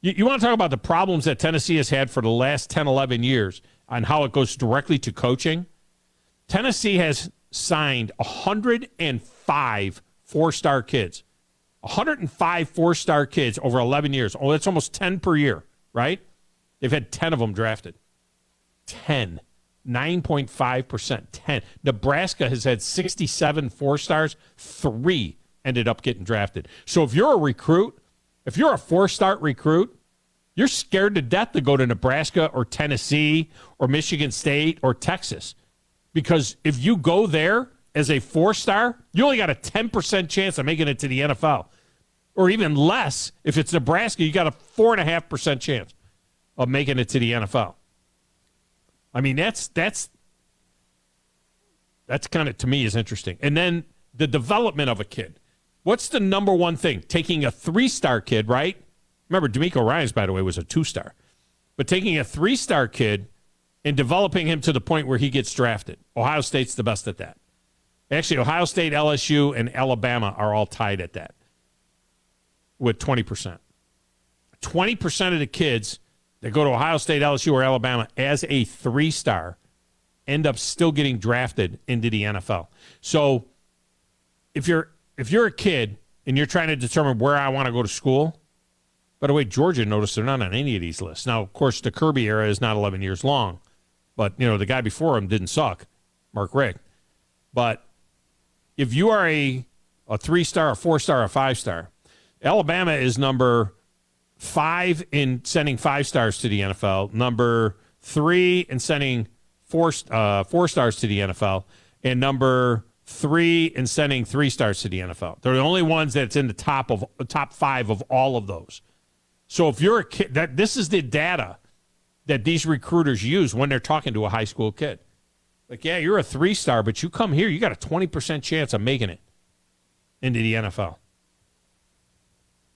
You want to talk about the problems that Tennessee has had for the last 10, 11 years on how it goes directly to coaching? Tennessee has signed 105 4-star kids. 105 4-star kids over 11 years. Oh, that's almost 10 per year, right? They've had 10 of them drafted. 10. 9.5%. 10. Nebraska has had 67 4-stars. 3 ended up getting drafted. So if you're a recruit, if you're a 4-star recruit, you're scared to death to go to Nebraska or Tennessee or Michigan State or Texas. Because if you go there as a 4-star, you only got a 10% chance of making it to the NFL. Or even less, if it's Nebraska, you got a 4.5% chance of making it to the NFL. I mean, that's kind of, to me, is interesting. And then the development of a kid. What's the number one thing? Taking a 3-star kid, right? Remember, D'Amico Ryans, by the way, was a 2-star. But taking a 3-star kid and developing him to the point where he gets drafted. Ohio State's the best at that. Actually, Ohio State, LSU, and Alabama are all tied at that with 20%. 20% of the kids that go to Ohio State, LSU, or Alabama as a 3-star end up still getting drafted into the NFL. So if you're a kid and you're trying to determine where I want to go to school, by the way, Georgia, notice they're not on any of these lists. Now, of course, the Kirby era is not 11 years long, but, the guy before him didn't suck, Mark Richt. But if you are a 3-star, a 4-star, a 5-star, Alabama is number 5 in sending 5-stars to the NFL, number 3 in sending 4 stars to the NFL, and number 3 in sending 3-stars to the NFL. They're the only ones that's in the top 5 of all of those. So if you're a kid, this is the data that these recruiters use when they're talking to a high school kid. Like, yeah, you're a 3-star, but you come here, you got a 20% chance of making it into the NFL.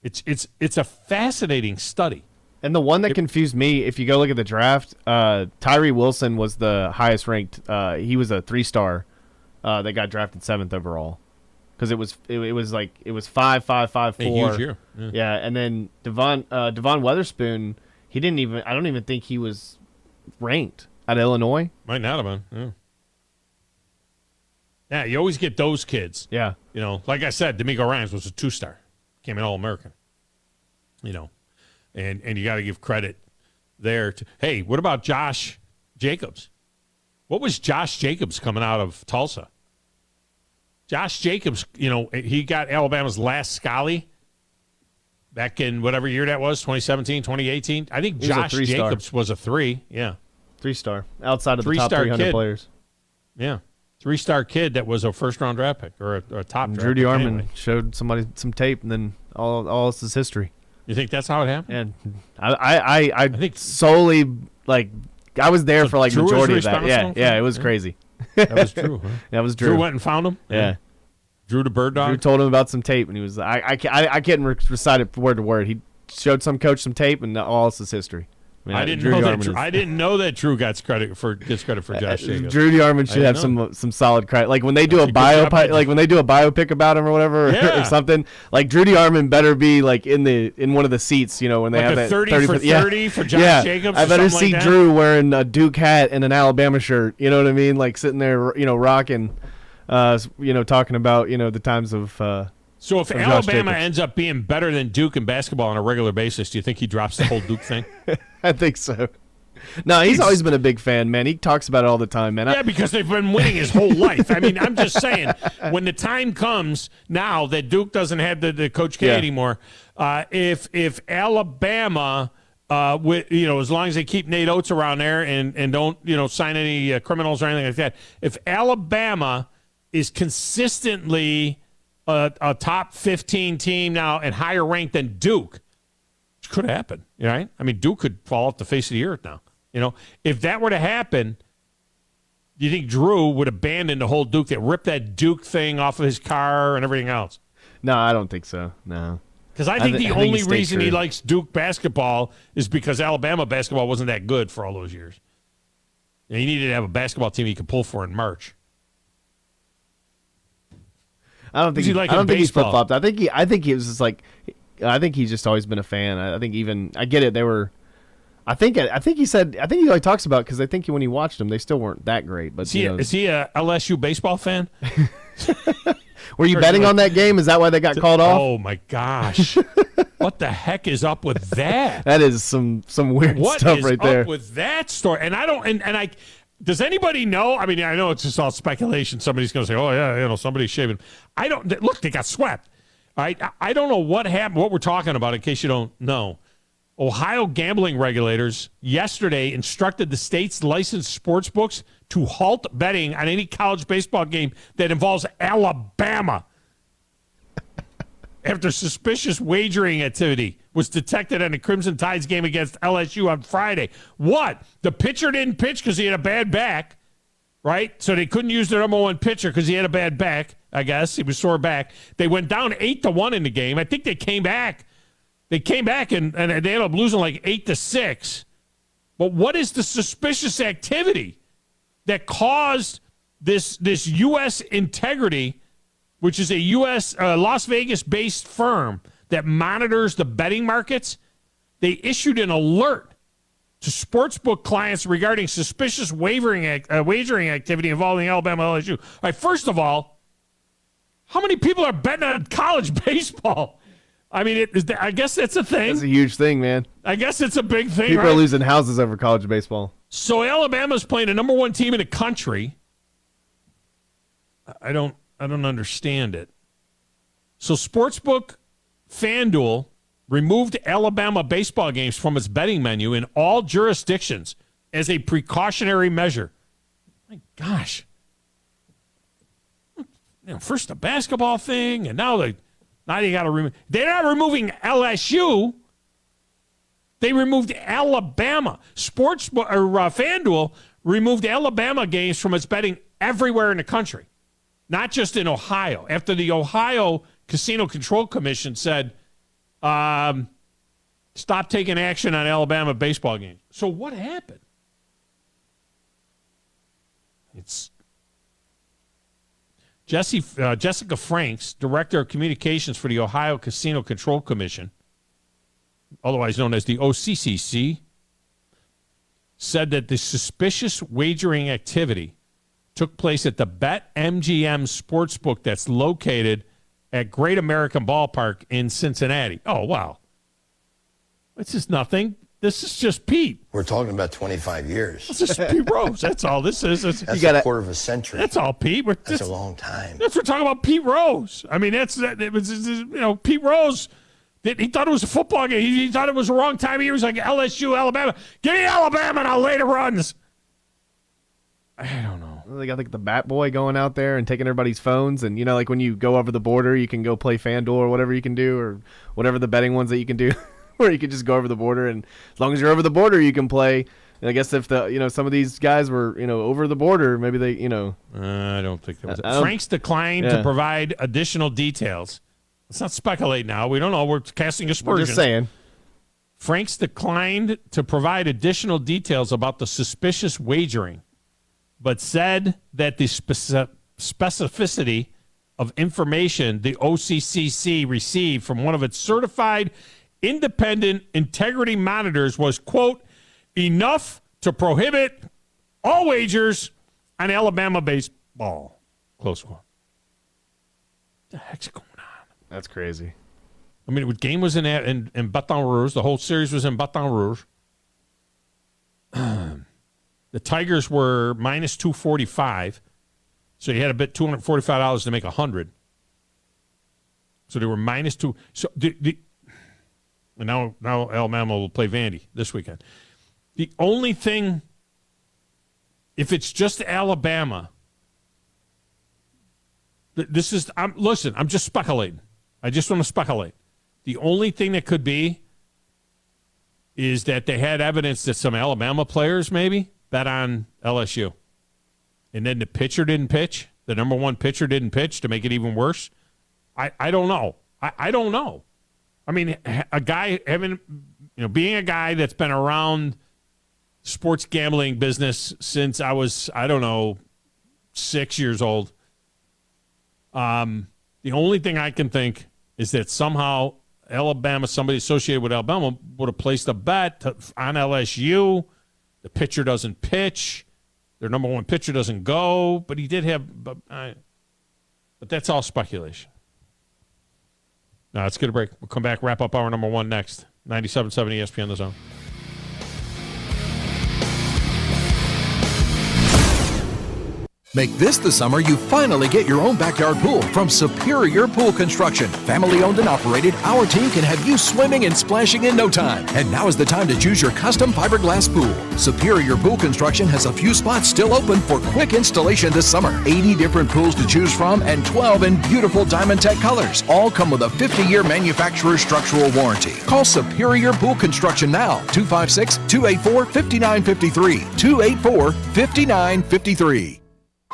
It's a fascinating study. And the one that confused me, if you go look at the draft, Tyree Wilson was the highest ranked. He was a 3-star that got drafted 7th overall. Because it was 5, 5, 5, 4. A huge year. Yeah, and then Devon Weatherspoon, I don't even think he was ranked at Illinois. Might not have been. Yeah. Yeah, you always get those kids. Yeah. Like I said, D'Amico Ryans was a 2-star. Came in All-American. And you got to give credit there. Hey, what about Josh Jacobs? What was Josh Jacobs coming out of Tulsa? Josh Jacobs, he got Alabama's last Scully back in whatever year that was, 2017, 2018. I think Josh Jacobs was a 3. Yeah. 3-star. Outside of the top 300 kid. players. Yeah. 3-star kid that was a first-round draft pick or a top draft Drew pick. DeArmond anyway. showed somebody some tape, and then all this is history. You think that's how it happened? And I think solely, I was there for Drew majority of that. Yeah, it was crazy. That was Drew. Huh? That was Drew. Drew went and found him? Yeah. Drew the bird dog? Drew told him about some tape, and he was I can't recite it word to word. He showed some coach some tape, and all this is history. I didn't know that Drew gets credit for Josh Jacobs. Drew DeArmond should have some solid credit. Like when they do a biopic about him or whatever or something. Like Drew DeArmond better be in one of the seats, when they have that 30 for 30 for Josh Jacobs. I better see like Drew wearing a Duke hat and an Alabama shirt. You know what I mean? Like sitting there, rocking, talking about the times of. So if Alabama ends up being better than Duke in basketball on a regular basis, do you think he drops the whole Duke thing? I think so. No, he's always been a big fan, man. He talks about it all the time, man. Yeah, because they've been winning his whole life. I mean, I'm just saying, when the time comes now that Duke doesn't have the Coach K anymore, if Alabama, as long as they keep Nate Oates around there and don't sign any criminals or anything like that, if Alabama is consistently a top 15 team now and higher ranked than Duke, which could happen, right? I mean, Duke could fall off the face of the earth now. If that were to happen, do you think Drew would abandon the whole Duke, that ripped that Duke thing off of his car and everything else? No, I don't think so. No. Because I think the only reason he likes Duke basketball is because Alabama basketball wasn't that good for all those years. He needed to have a basketball team he could pull for in March. I don't think he flip flopped. I think he was just like, I think he's just always been a fan. I think I get it. They were. I think he like talks about, because I think when he watched them, they still weren't that great. But is he a LSU baseball fan? Were you betting on that game? Is that why they got called off? Oh my gosh! What the heck is up with that? That is some weird stuff right there. What is up with that story? And I don't. And I. Does anybody know? I mean, I know it's just all speculation. Somebody's going to say, "Oh yeah, somebody's shaving." I don't. Look, they got swept. All right. I don't know what happened. What we're talking about, in case you don't know. Ohio gambling regulators yesterday instructed the state's licensed sports books to halt betting on any college baseball game that involves Alabama after suspicious wagering activity was detected in the Crimson Tide's game against LSU on Friday. What? The pitcher didn't pitch because he had a bad back, right? So they couldn't use their number one pitcher because he had a bad back, I guess. He was sore back. They went down 8-1 in the game. I think they came back. They came back and they ended up losing like 8-6. But what is the suspicious activity that caused this U.S. Integrity, which is a U.S. Las Vegas-based firm that monitors the betting markets? They issued an alert to sportsbook clients regarding suspicious wagering activity involving Alabama LSU. All right, first of all, how many people are betting on college baseball? I mean, I guess that's a thing. That's a huge thing, man. I guess it's a big thing. People are losing houses over college baseball. So Alabama's playing the number one team in the country. I don't understand it. So Sportsbook FanDuel removed Alabama baseball games from its betting menu in all jurisdictions as a precautionary measure. My gosh. First the basketball thing, and now you got to remove. They're not removing LSU. They removed Alabama. FanDuel removed Alabama games from its betting everywhere in the country, not just in Ohio. After the Ohio Casino Control Commission said, stop taking action on Alabama baseball games. So what happened? It's Jessica Franks, Director of Communications for the Ohio Casino Control Commission, otherwise known as the OCCC, said that the suspicious wagering activity took place at the BetMGM Sportsbook that's located at Great American Ballpark in Cincinnati. Oh, wow. This is nothing. This is just Pete. We're talking about 25 years. This is Pete Rose. That's all this is. That's a quarter of a century. That's all, Pete. That's a long time. We're talking about Pete Rose. I mean, Pete Rose. He thought it was a football game. He thought it was the wrong time. He was like LSU, Alabama. Give me Alabama and I'll lay the runs. I don't know. They got like the bat boy going out there and taking everybody's phones, and like when you go over the border, you can go play FanDuel or whatever you can do, or whatever the betting ones that you can do. Where you could just go over the border, and as long as you're over the border, you can play. And I guess if some of these guys were over the border, maybe they I don't think that was. Franks declined to provide additional details. Let's not speculate now. We don't know. We're casting aspersions. We're just saying. Franks declined to provide additional details about the suspicious wagering, but said that the specificity of information the OCCC received from one of its certified independent integrity monitors was, quote, enough to prohibit all wagers on Alabama baseball, close quote. What the heck's going on? That's crazy. I mean, the game was in Baton Rouge. The whole series was in Baton Rouge. the Tigers were minus 245. So you had to bet $245 to make 100. So they were minus 2. So and now Alabama will play Vandy this weekend. The only thing, if it's just Alabama, this is, I'm just speculating. I just want to speculate. The only thing that could be is that they had evidence that some Alabama players maybe bet on LSU. And then the pitcher didn't pitch. The number one pitcher didn't pitch to make it even worse. I don't know. I don't know. I mean, a guy being a guy that's been around sports gambling business since I was, 6 years old. The only thing I can think is that somehow Alabama, somebody associated with Alabama, would have placed a bet on LSU. The pitcher doesn't pitch. Their number one pitcher doesn't go. But he did have. But that's all speculation. Now, let's get a break. We'll come back, wrap up hour number one next. 97.7 ESPN The Zone. Make this the summer you finally get your own backyard pool from Superior Pool Construction. Family owned and operated, our team can have you swimming and splashing in no time. And now is the time to choose your custom fiberglass pool. Superior Pool Construction has a few spots still open for quick installation this summer. 80 different pools to choose from and 12 in beautiful Diamond Tech colors. All come with a 50-year manufacturer's structural warranty. Call Superior Pool Construction now. 256-284-5953. 284-5953.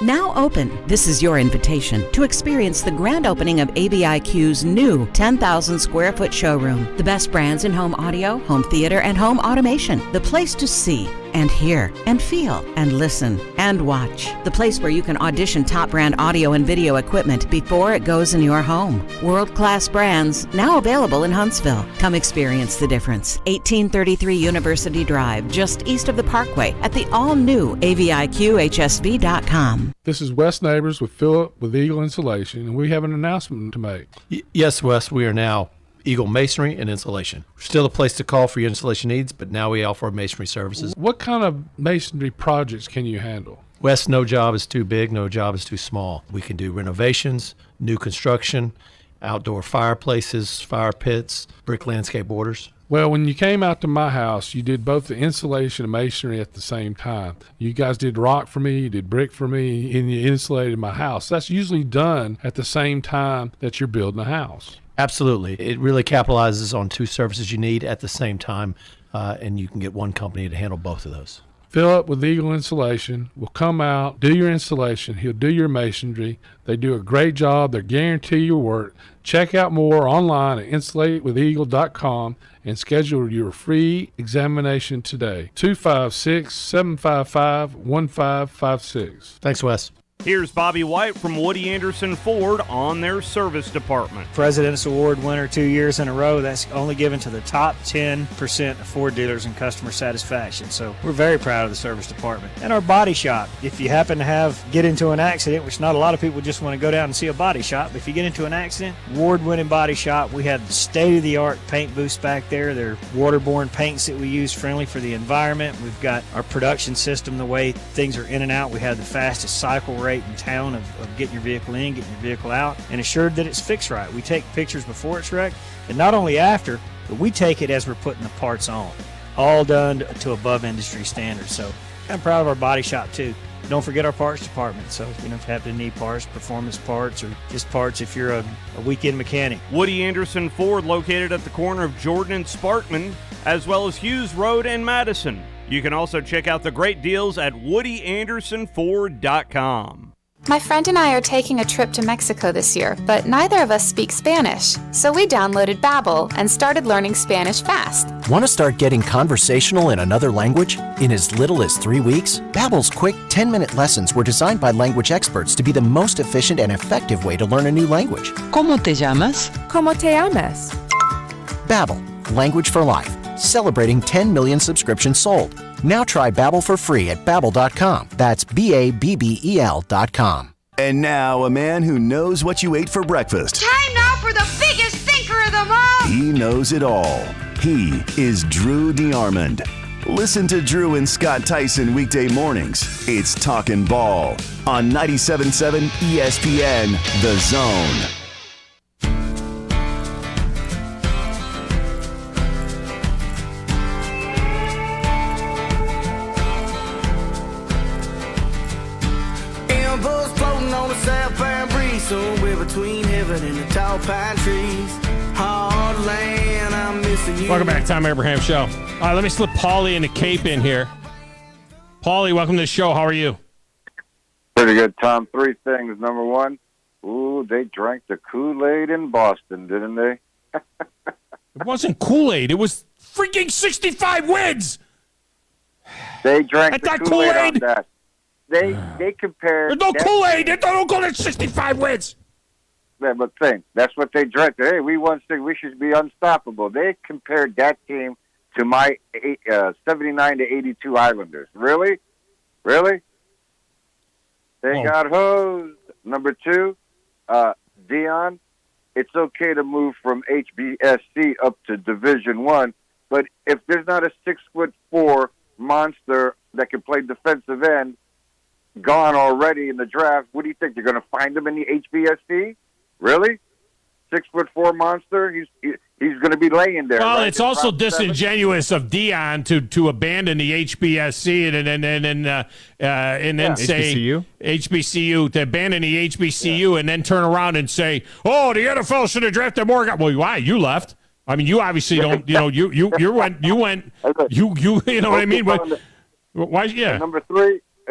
Now open, this is your invitation to experience the grand opening of AVIQ's new 10,000 square foot showroom. The best brands in home audio, home theater, and home automation. The place to see and hear and feel and listen and watch. The place where you can audition top brand audio and video equipment before it goes in your home. World-class brands now available in Huntsville. Come experience the difference. 1833 University Drive, just east of the Parkway at the all-new AVIQHSV.com. This is Wes Neighbors with Philip with Eagle Insulation, and we have an announcement to make. Yes, Wes, we are now Eagle Masonry and Insulation. We're still a place to call for your installation needs, but now we offer masonry services. What kind of masonry projects can you handle? Wes, no job is too big, no job is too small. We can do renovations, new construction, outdoor fireplaces, fire pits, brick landscape borders. Well, when you came out to my house, you did both the insulation and masonry at the same time. You guys did rock for me, you did brick for me, and you insulated my house. That's usually done at the same time that you're building a house. Absolutely. It really capitalizes on two services you need at the same time, and you can get one company to handle both of those. Philip with Eagle Insulation will come out, do your installation. He'll do your masonry. They do a great job. They guarantee your work. Check out more online at insulatewitheagle.com and schedule your free examination today. 256-755-1556. Thanks, Wes. Here's Bobby White from Woody Anderson Ford on their service department. President's Award winner 2 years in a row. That's only given to the top 10% of Ford dealers in customer satisfaction. So we're very proud of the service department. And our body shop. If you happen to get into an accident, which not a lot of people just want to go down and see a body shop, but if you get into an accident, award-winning body shop. We have state-of-the-art paint booths back there. They're waterborne paints that we use, friendly for the environment. We've got our production system, the way things are in and out. We have the fastest cycle rate in town of getting your vehicle in, getting your vehicle out, and assured that it's fixed right. We take pictures before it's wrecked, and not only after, but we take it as we're putting the parts on. All done to above industry standards. So I'm proud of our body shop too. Don't forget our parts department. So you don't have to need parts, performance parts, or just parts if you're a weekend mechanic. Woody Anderson Ford, located at the corner of Jordan and Sparkman, as well as Hughes Road and Madison. You can also check out the great deals at WoodyAndersonFord.com. My friend and I are taking a trip to Mexico this year, but neither of us speak Spanish. So we downloaded Babbel and started learning Spanish fast. Want to start getting conversational in another language? In as little as 3 weeks, Babbel's quick 10-minute lessons were designed by language experts to be the most efficient and effective way to learn a new language. ¿Cómo te llamas? ¿Cómo te llamas? Babbel, language for life. Celebrating 10 million subscriptions sold. Now try Babbel for free at Babbel.com. That's Babbel.com. And now a man who knows what you ate for breakfast. Time now for the biggest thinker of them all. He knows it all. He is Drew DeArmond. Listen to Drew and Scott Tyson weekday mornings. It's Talkin' Ball on 97.7 ESPN, The Zone. Somewhere between heaven and the tall pine trees. Hard land, I'm missing you. Welcome back, Tom Abraham Show. All right, let me slip Paulie and the cape in here. Paulie, welcome to the show. How are you? Pretty good, Tom. 3 things. Number 1, they drank the Kool-Aid in Boston, didn't they? It wasn't Kool-Aid. It was freaking 65 wins. They drank That's the not Kool-Aid Kool-Aid. on that. They compared. There's no Kool-Aid. They don't go to 65 wins. Yeah, but that's what they drank. Hey, we won 6. We should be unstoppable. They compared that team to my 79 to 82 Islanders. Really? They got hosed. Number 2, Dion. It's okay to move from HBSC up to Division I, but if there's not a 6'4" monster that can play defensive end gone already in the draft, what do you think? You're going to find him in the HBSC? Really? 6'4" monster? He's going to be laying there. Well, right? it's also Round 7? disingenuous of Dion to abandon the HBSC and then say HBCU, to abandon the HBCU and then turn around and say, "Oh, the NFL should have drafted more guys." Well, why? You left. I mean, you obviously don't. You know, you went. You know what I mean? But why? Yeah. And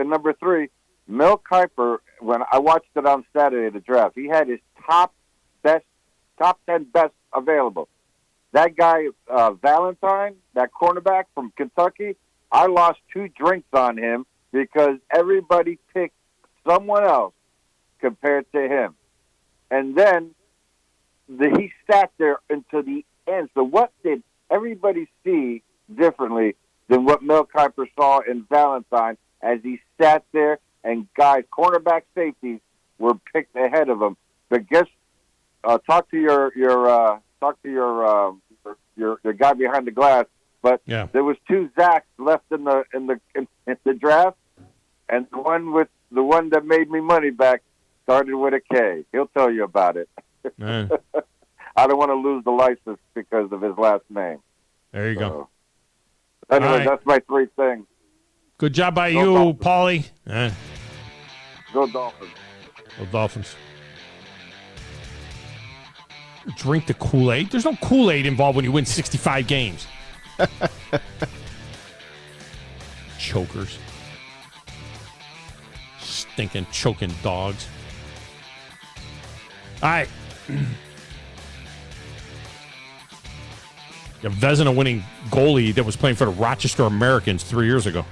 number three, Mel Kiper. When I watched it on Saturday, the draft, he had his top 10 best available. That guy Valentine, that cornerback from Kentucky, I lost 2 drinks on him because everybody picked someone else compared to him, and then he sat there until the end. So what did everybody see differently than what Mel Kiper saw in Valentine as he sat there and guys, cornerback, safeties were picked ahead of him? But guess, talk to your guy behind the glass. But there was 2 Zachs left in the draft, and the one that made me money back started with a K. He'll tell you about it. I don't want to lose the license because of his last name. There you go. Anyway, right. That's my 3 things. Good job by Go you, Dolphins. Paulie. Go Dolphins. Go Dolphins. Drink the Kool-Aid. There's no Kool-Aid involved when you win 65 games. Chokers. Stinking, choking dogs. All right. A Vezina winning goalie that was playing for the Rochester Americans 3 years ago. All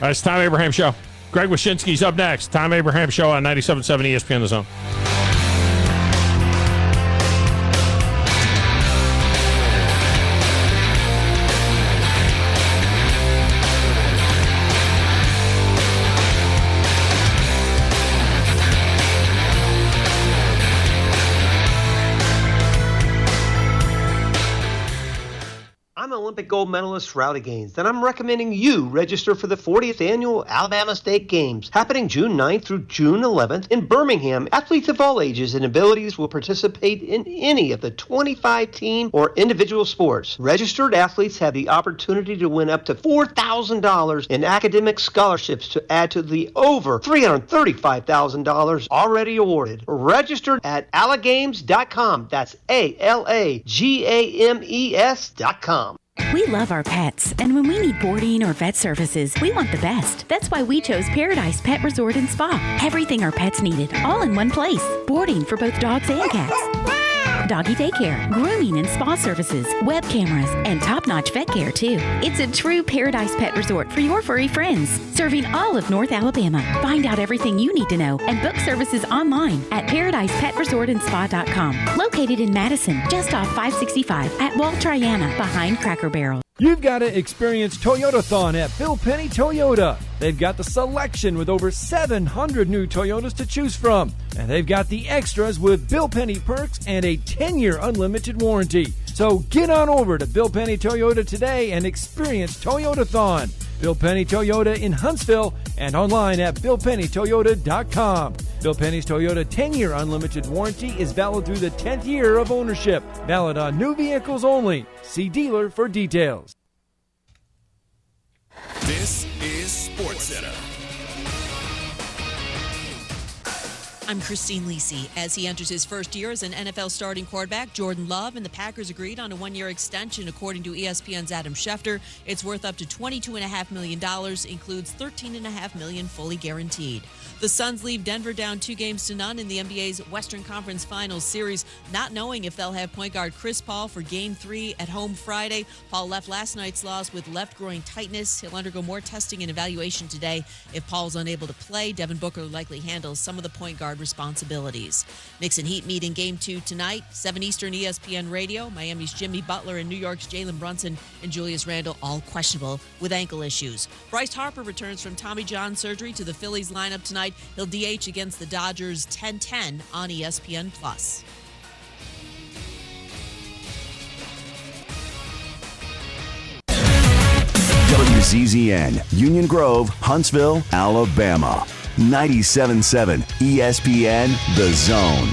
right, it's Tom Abraham Show. Greg Wyshynski's up next. Tom Abraham Show on 97.7 ESPN The Zone. I'm Olympic gold medalist Rowdy Gaines, and I'm recommending you register for the 40th Annual Alabama State Games, happening June 9th through June 11th in Birmingham. Athletes of all ages and abilities will participate in any of the 25 team or individual sports. Registered athletes have the opportunity to win up to $4,000 in academic scholarships to add to the over $335,000 already awarded. Registered at alagames.com. That's ALAGAMES.com. We love our pets, and when we need boarding or vet services, we want the best. That's why we chose Paradise Pet Resort and Spa. Everything our pets needed, all in one place. Boarding for both dogs and cats. Doggy daycare, grooming and spa services, web cameras, and top-notch vet care, too. It's a true Paradise Pet Resort for your furry friends, serving all of North Alabama. Find out everything you need to know and book services online at ParadisePetResortandSpa.com. Located in Madison, just off 565 at Wall Triana, behind Cracker Barrel. You've got to experience Toyotathon at Bill Penny Toyota. They've got the selection with over 700 new Toyotas to choose from. And they've got the extras with Bill Penny perks and a 10-year unlimited warranty. So get on over to Bill Penny Toyota today and experience Toyotathon. Bill Penny Toyota in Huntsville and online at BillPennyToyota.com. Bill Penny's Toyota 10-year unlimited warranty is valid through the 10th year of ownership. Valid on new vehicles only. See dealer for details. This is SportsCenter. I'm Christine Lisi. As he enters his first year as an NFL starting quarterback, Jordan Love and the Packers agreed on a one-year extension. According to ESPN's Adam Schefter, it's worth up to $22.5 million, includes $13.5 million fully guaranteed. The Suns leave Denver down 2-0 in the NBA's Western Conference Finals series, not knowing if they'll have point guard Chris Paul for Game 3 at home Friday. Paul left last night's loss with left groin tightness. He'll undergo more testing and evaluation today. If Paul's unable to play, Devin Booker likely handles some of the point guard responsibilities. Knicks and Heat meet in Game 2 tonight, 7 Eastern, ESPN Radio. Miami's Jimmy Butler and New York's Jalen Brunson and Julius Randle all questionable with ankle issues. Bryce Harper returns from Tommy John surgery to the Phillies lineup tonight. He'll DH against the Dodgers 10-10 on ESPN+. WZZN, Union Grove, Huntsville, Alabama. 97.7 ESPN, The Zone.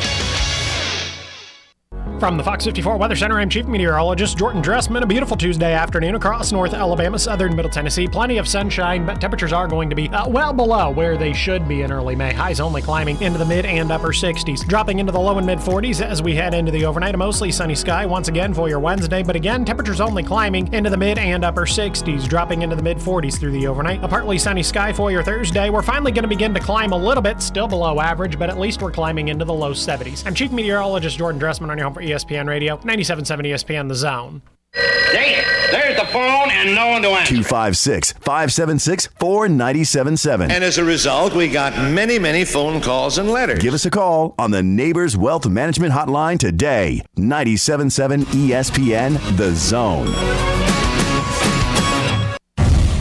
From the Fox 54 Weather Center, I'm Chief Meteorologist Jordan Dressman. A beautiful Tuesday afternoon across North Alabama, southern Middle Tennessee. Plenty of sunshine, but temperatures are going to be well below where they should be in early May. Highs only climbing into the mid and upper 60s. Dropping into the low and mid 40s as we head into the overnight. A mostly sunny sky once again for your Wednesday, but again, temperatures only climbing into the mid and upper 60s, dropping into the mid 40s through the overnight. A partly sunny sky for your Thursday. We're finally going to begin to climb a little bit, still below average, but at least we're climbing into the low 70s. I'm Chief Meteorologist Jordan Dressman on your home for ESPN Radio. 97.7 ESPN, The Zone. There's the phone and no one to answer. 256-576-4977. And as a result, we got many, many phone calls and letters. Give us a call on the Neighbors Wealth Management Hotline today. 97.7 ESPN, The Zone.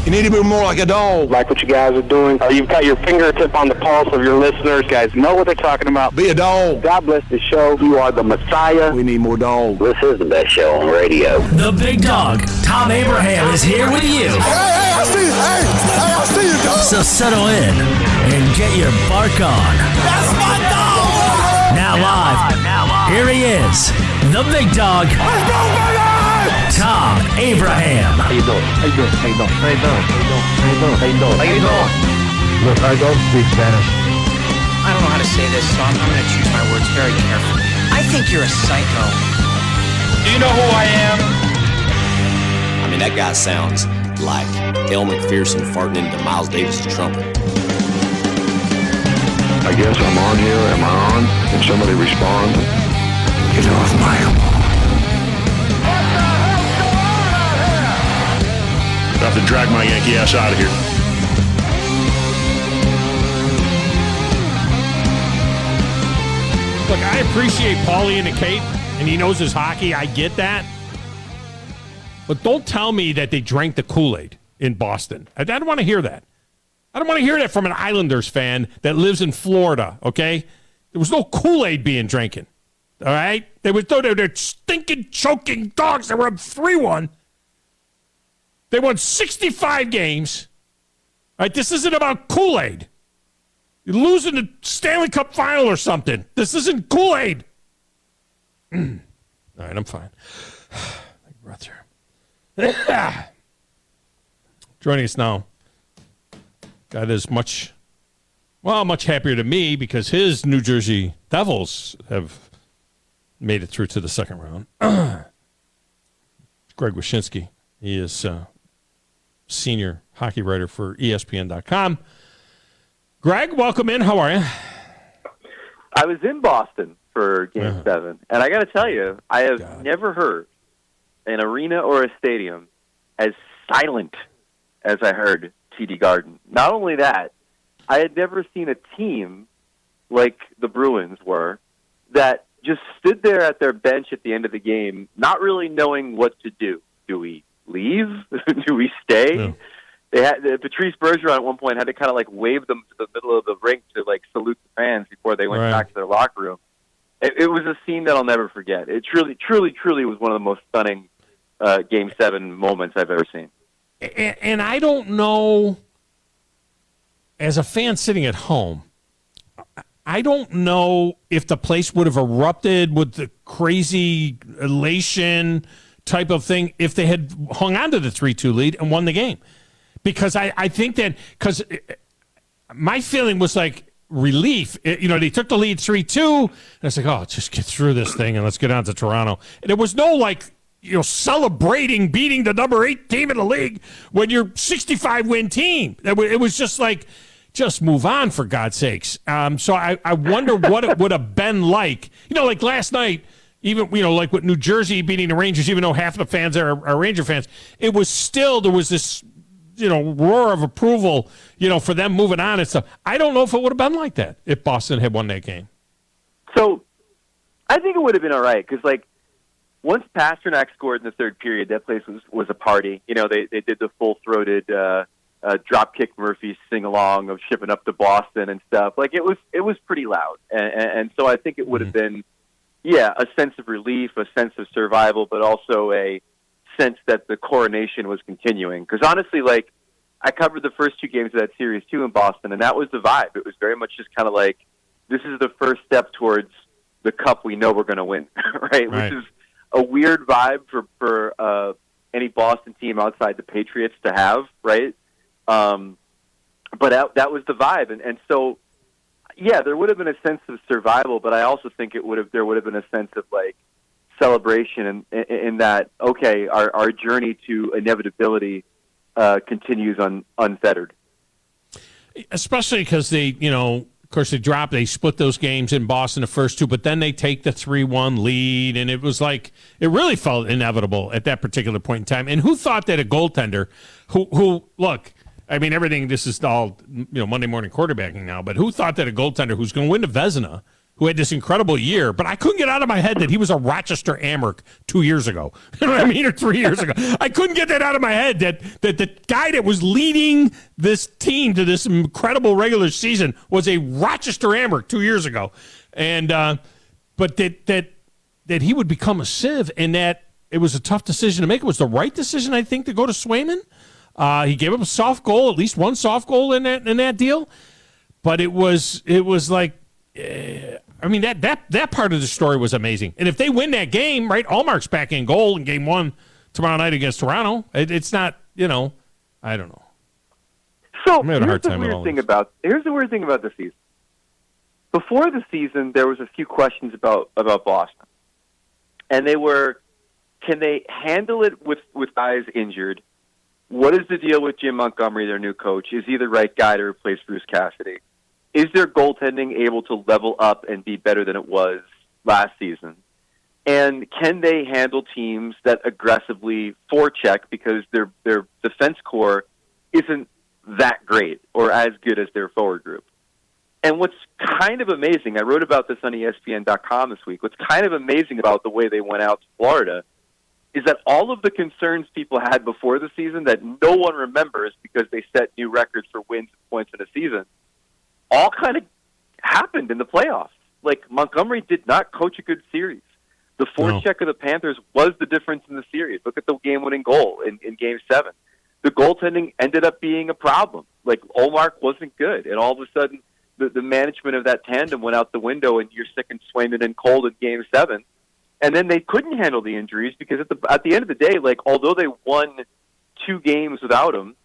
You need to be more like a dog. Like what you guys are doing. You've got your fingertip on the pulse of your listeners. Guys know what they're talking about. Be a dog. God bless the show. You are the Messiah. We need more dogs. This is the best show on radio. The big dog, Thom Abraham, is here with you. Hey, I see you. I see you, dog. So settle in and get your bark on. That's my dog. Now live. Here he is, the big dog. Let's go, baby! Thom Abraham. How you doing? How you doing? How you doing? How you doing? How you doing? How you doing? How you doing? Look, I don't speak Spanish. I don't know how to say this, so I'm going to choose my words very carefully. I think you're a psycho. Do you know who I am? I mean, that guy sounds like El McPherson farting into Miles Davis' trumpet. I guess I'm on here. Am I on? Can somebody respond? Get off my I have to drag my Yankee ass out of here. Look, I appreciate Paulie and Kate, and he knows his hockey. I get that. But don't tell me that they drank the Kool-Aid in Boston. I don't want to hear that. I don't want to hear that from an Islanders fan that lives in Florida, okay? There was no Kool-Aid being drinking, all right? They're stinking, choking dogs. They were up 3-1. They won 65 games. All right, this isn't about Kool-Aid. You're losing the Stanley Cup final or something. This isn't Kool-Aid. All right, I'm fine. Take breath here. Joining us now, guy that is much happier than me because his New Jersey Devils have made it through to the second round. Greg Wyshynski. He is senior hockey writer for ESPN.com. Greg, welcome in. How are you? I was in Boston for Game 7, and I got to tell you, I have never heard an arena or a stadium as silent as I heard TD Garden. Not only that, I had never seen a team like the Bruins were that just stood there at their bench at the end of the game, not really knowing what to do. Do we leave? Do we stay? No. They had Patrice Bergeron at one point had to kind of like wave them to the middle of the rink to like salute the fans before they went back to their locker room. it was a scene that I'll never forget. It truly was one of the most stunning Game 7 moments I've ever seen. And I don't know, as a fan sitting at home, I don't know if the place would have erupted with the crazy elation type of thing if they had hung on to the 3-2 lead and won the game. Because I think that, because my feeling was like relief. They took the lead 3-2, and it's like, oh, just get through this thing and let's get on to Toronto. And there was no celebrating beating the number 8 team in the league when you're 65-win team. It was just like, just move on, for God's sakes. So I wonder what it would have been like. Like last night, even, like with New Jersey beating the Rangers, even though half of the fans are Ranger fans, it was still, there was this, roar of approval, for them moving on and stuff. I don't know if it would have been like that if Boston had won that game. So I think it would have been all right because, once Pasternak scored in the third period, that place was a party. They did the full-throated Dropkick Murphy sing-along of shipping up to Boston and stuff. It was pretty loud. And so I think it would have been, a sense of relief, a sense of survival, but also a sense that the coronation was continuing. Because honestly, I covered the first 2 games of that series too in Boston, and that was the vibe. It was very much just kind of like, this is the first step towards the cup we know we're going to win, right? Which is a weird vibe for any Boston team outside the Patriots to have, right? But that was the vibe, and so there would have been a sense of survival, but I also think there would have been a sense of celebration in that, okay, our journey to inevitability continues unfettered. Especially because they, of course, they split those games in Boston, the first 2, but then they take the 3-1 lead, and it was it really felt inevitable at that particular point in time. And who thought that a goaltender who look, I mean, everything, this is all, Monday morning quarterbacking now, but who thought that a goaltender who's going to win the Vezina, who had this incredible year, but I couldn't get out of my head that he was a Rochester Amherst 2 years ago. You know what I mean? Or 3 years ago. I couldn't get that out of my head that the guy that was leading this team to this incredible regular season was a Rochester Amherst 2 years ago. And but that he would become a Civ, and that it was a tough decision to make. It was the right decision, I think, to go to Swayman. He gave up a soft goal, at least one soft goal in that deal. But it was like, I mean, that part of the story was amazing. And if they win that game, right, Allmark's back in goal in Game 1 tomorrow night against Toronto. It's not, I don't know. So here's the weird thing about the season. Before the season, there was a few questions about Boston, and they were, can they handle it with guys injured? What is the deal with Jim Montgomery, their new coach? Is he the right guy to replace Bruce Cassidy? Is their goaltending able to level up and be better than it was last season? And can they handle teams that aggressively forecheck because their defense core isn't that great or as good as their forward group? And what's kind of amazing, I wrote about this on ESPN.com this week, what's kind of amazing about the way they went out to Florida is that all of the concerns people had before the season that no one remembers because they set new records for wins and points in a season, all kind of happened in the playoffs. Montgomery did not coach a good series. The forecheck of the Panthers was the difference in the series. Look at the game-winning goal in Game 7. The goaltending ended up being a problem. Olmark wasn't good, and all of a sudden the management of that tandem went out the window, and you're sick and Swayman and Cold in Game 7. And then they couldn't handle the injuries because at the end of the day, although they won 2 games without him,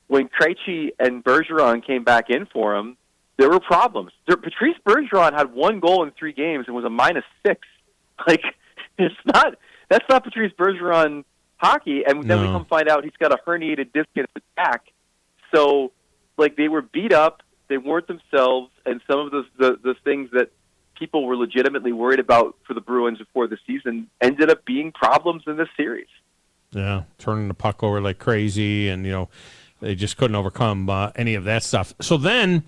when Krejci and Bergeron came back in for him, there were problems. Patrice Bergeron had 1 goal in 3 games and was a -6. That's not Patrice Bergeron hockey. And then we come find out he's got a herniated disc in his back. So, they were beat up, they weren't themselves, and some of the things that people were legitimately worried about for the Bruins before the season ended up being problems in this series. Yeah, turning the puck over like crazy, and they just couldn't overcome any of that stuff. So then,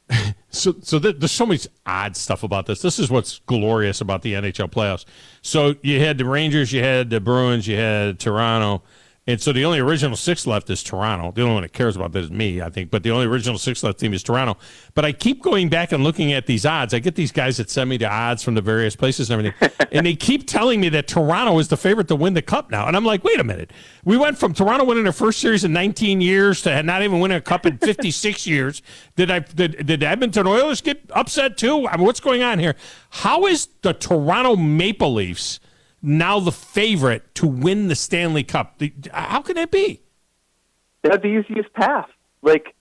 there's so much odd stuff about this. This is what's glorious about the NHL playoffs. So you had the Rangers, you had the Bruins, you had Toronto, And so the only original 6 left is Toronto. The only one that cares about that is me, I think. But the only original 6 left team is Toronto. But I keep going back and looking at these odds. I get these guys that send me the odds from the various places and everything. And they keep telling me that Toronto is the favorite to win the Cup now. And I'm like, wait a minute. We went from Toronto winning their first series in 19 years to not even winning a Cup in 56 years. Did the Edmonton Oilers get upset too? I mean, what's going on here? How is the Toronto Maple Leafs now the favorite to win the Stanley Cup? How can that be? They have the easiest path. Like,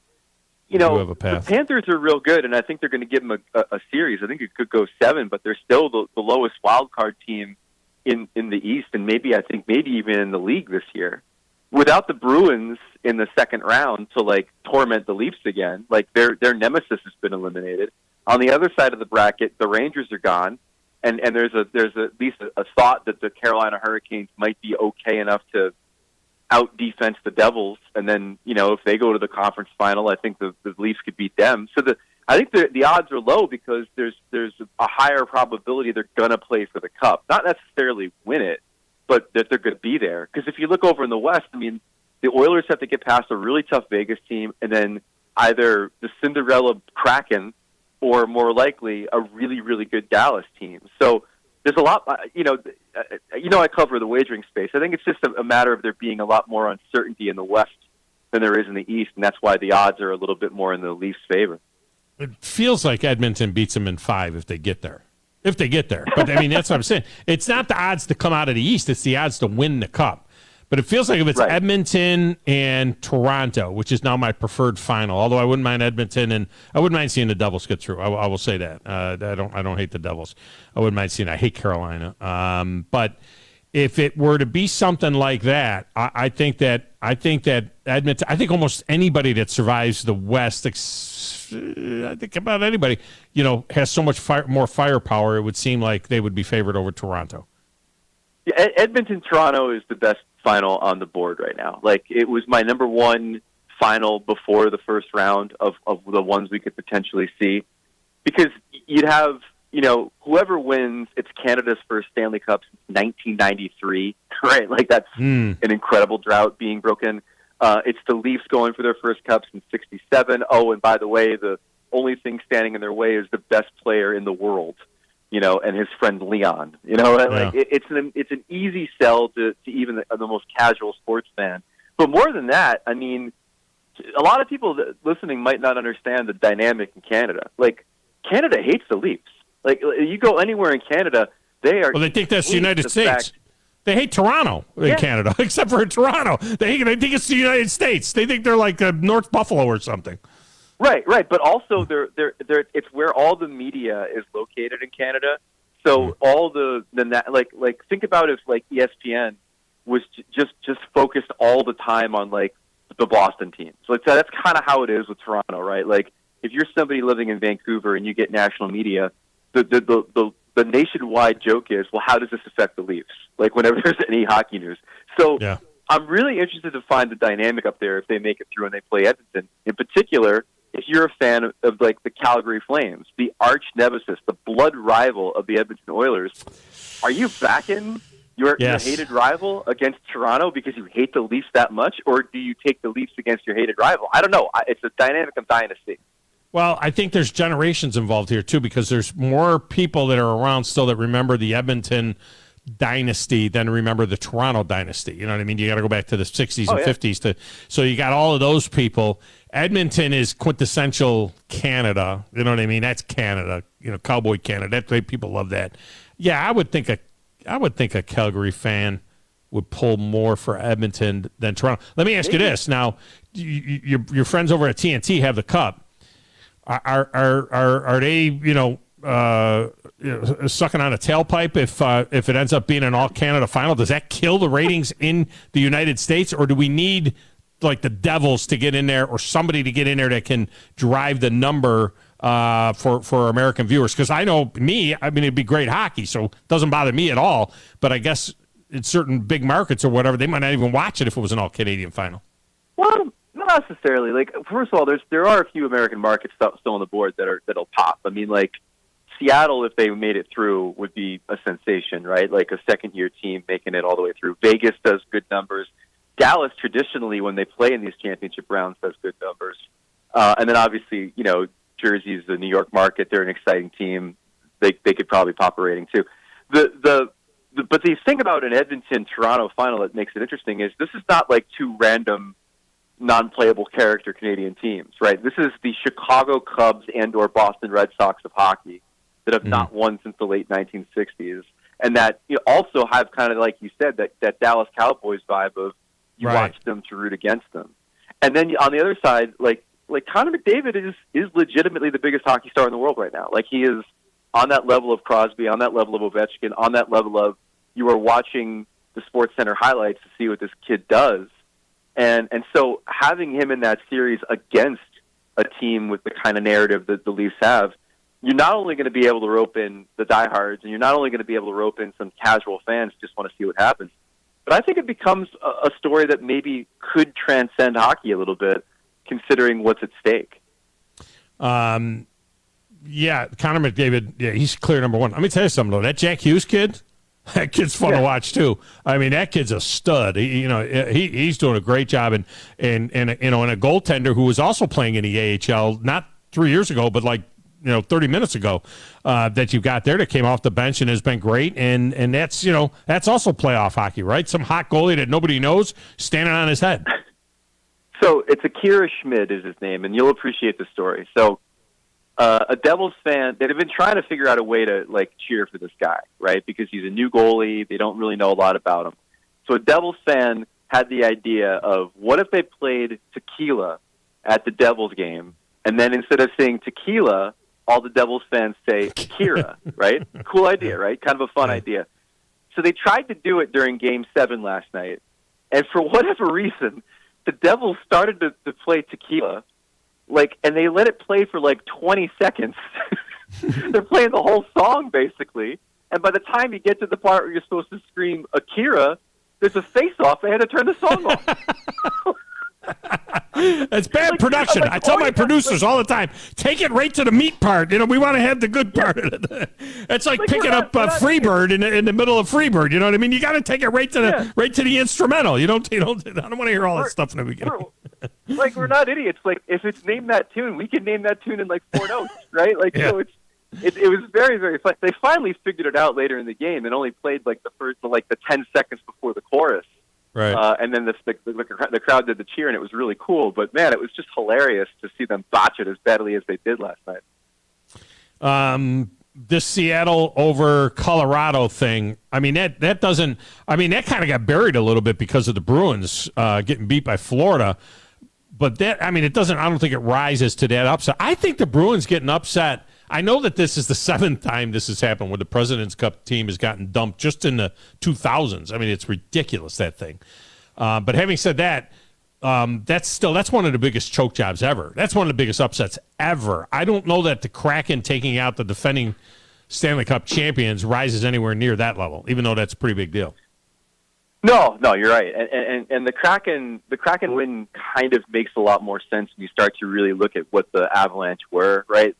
you know, have a path. The Panthers are real good, and I think they're going to give them a series. I think it could go 7, but they're still the lowest wild card team in the East, and maybe even in the league this year. Without the Bruins in the second round to like torment the Leafs again, like their nemesis has been eliminated. On the other side of the bracket, the Rangers are gone. And there's at least a thought that the Carolina Hurricanes might be okay enough to out-defense the Devils, and then, you know, if they go to the conference final, I think the Leafs could beat them. So I think the odds are low because there's a higher probability they're going to play for the Cup. Not necessarily win it, but that they're going to be there. Because if you look over in the West, I mean, the Oilers have to get past a really tough Vegas team, and then either the Cinderella Kraken or more likely a really, really good Dallas team. So there's a lot, I cover the wagering space. I think it's just a matter of there being a lot more uncertainty in the West than there is in the East, and that's why the odds are a little bit more in the Leafs' favor. It feels like Edmonton beats them in 5 if they get there. But, I mean, that's what I'm saying. It's not the odds to come out of the East. It's the odds to win the Cup. But it feels like if it's Edmonton and Toronto, which is now my preferred final, although I wouldn't mind Edmonton, and I wouldn't mind seeing the Devils get through. I will say that. I don't hate the Devils. I wouldn't mind seeing. I hate Carolina. But if it were to be something like that, I think that Edmonton. I think almost anybody that survives the West, I think about anybody, has so much more firepower. It would seem like they would be favored over Toronto. Yeah, Edmonton Toronto is the best final on the board right now. Like, it was my number one final before the first round of the ones we could potentially see, because you'd have, whoever wins, it's Canada's first Stanley Cup since 1993, right? Like, that's an incredible drought being broken. It's the Leafs going for their first cup since 67. Oh, and by the way, the only thing standing in their way is the best player in the world, and his friend Leon. Like, it's an easy sell to even the most casual sports fan. But more than that, I mean, a lot of people listening might not understand the dynamic in Canada. Like, Canada hates the Leafs. Like, you go anywhere in Canada, they are. Well, they think that's the United States. They hate Toronto in Canada, except for Toronto. They think it's the United States. They think they're like North Buffalo or something. Right. But also, it's where all the media is located in Canada. So all like think about if like ESPN was just focused all the time on like the Boston team. So that's kind of how it is with Toronto, right? Like, if you're somebody living in Vancouver and you get national media, the nationwide joke is, well, how does this affect the Leafs? Like, whenever there's any hockey news. So I'm really interested to find the dynamic up there if they make it through and they play Edmonton. In particular, if you're a fan of like the Calgary Flames, the arch nemesis, the blood rival of the Edmonton Oilers, are you backing your hated rival against Toronto because you hate the Leafs that much, or do you take the Leafs against your hated rival? I don't know. It's a dynamic I'm dying to see. Well, I think there's generations involved here, too, because there's more people that are around still that remember the Edmonton dynasty than remember the Toronto dynasty. You know what I mean? You got to go back to the 60s and 50s. So you got all of those people. Edmonton is quintessential Canada. You know what I mean? That's Canada, cowboy Canada. People love that. Yeah, I would think a Calgary fan would pull more for Edmonton than Toronto. Let me ask you this. Now, your friends over at TNT have the Cup. Are they sucking on a tailpipe if it ends up being an all Canada final? Does that kill the ratings in the United States, or do we need like the Devils to get in there or somebody to get in there that can drive the number for American viewers? Because I know it'd be great hockey, so it doesn't bother me at all. But I guess in certain big markets or whatever, they might not even watch it if it was an all Canadian final. Well, not necessarily. Like, first of all, there are a few American markets still on the board that'll pop. I mean, like, Seattle, if they made it through, would be a sensation, right? Like a second-year team making it all the way through. Vegas does good numbers. Dallas traditionally, when they play in these championship rounds, does good numbers. And then obviously, Jersey's the New York market. They're an exciting team. They could probably pop a rating too. But the thing about an Edmonton-Toronto final that makes it interesting is this is not like two random non-playable character Canadian teams, right? This is the Chicago Cubs and or Boston Red Sox of hockey that have not won since the late 1960s. And that also have kind of, like you said, that Dallas Cowboys vibe of you watch them to root against them. And then on the other side, like Connor McDavid is legitimately the biggest hockey star in the world right now. Like he is on that level of Crosby, on that level of Ovechkin, on that level of you are watching the SportsCenter highlights to see what this kid does. And so having him in that series against a team with the kind of narrative that the Leafs have, you're not only going to be able to rope in the diehards, and you're not only going to be able to rope in some casual fans who just want to see what happens, but I think it becomes a story that maybe could transcend hockey a little bit, considering what's at stake. Connor McDavid, he's clear number one. Let me tell you something, though. That Jack Hughes kid, that kid's fun to watch, too. I mean, that kid's a stud. He's doing a great job. And a goaltender who was also playing in the AHL, not 3 years ago, but 30 minutes ago, that you got there that came off the bench and has been great. And that's also playoff hockey, right? Some hot goalie that nobody knows standing on his head. So it's Akira Schmid is his name, and you'll appreciate the story. So a Devils fan, they've been trying to figure out a way to cheer for this guy, right? Because he's a new goalie. They don't really know a lot about him. So a Devils fan had the idea of what if they played tequila at the Devils game, and then instead of saying tequila, all the Devils fans say Akira, right? Cool idea, right? Kind of a fun idea. So they tried to do it during Game 7 last night, and for whatever reason, the Devils started to play tequila, and they let it play for 20 seconds. They're playing the whole song, basically. And by the time you get to the part where you're supposed to scream Akira, there's a face-off. They had to turn the song off. It's bad production. I tell my producers all the time, take it right to the meat part. We want to have the good part. It's like picking up Freebird in the middle of Freebird. You know what I mean? You got to take it right to the instrumental. You don't. I don't want to hear all that stuff in the beginning. We're not idiots. If it's name that tune, we can name that tune in 4 notes, right? So it was very, very fun. They finally figured it out later in the game and only played the 10 seconds before the chorus. Right. And then the crowd did the cheer, and it was really cool. But, man, it was just hilarious to see them botch it as badly as they did last night. This Seattle over Colorado thing, I mean, that kind of got buried a little bit because of the Bruins getting beat by Florida. But it doesn't, I don't think it rises to that upset. I think the Bruins getting upset. I know that this is the 7th time this has happened where the President's Cup team has gotten dumped just in the 2000s. I mean, it's ridiculous, that thing. But having said that, that's one of the biggest choke jobs ever. That's one of the biggest upsets ever. I don't know that the Kraken taking out the defending Stanley Cup champions rises anywhere near that level, even though that's a pretty big deal. No, you're right. And the Kraken win kind of makes a lot more sense when you start to really look at what the Avalanche were, right?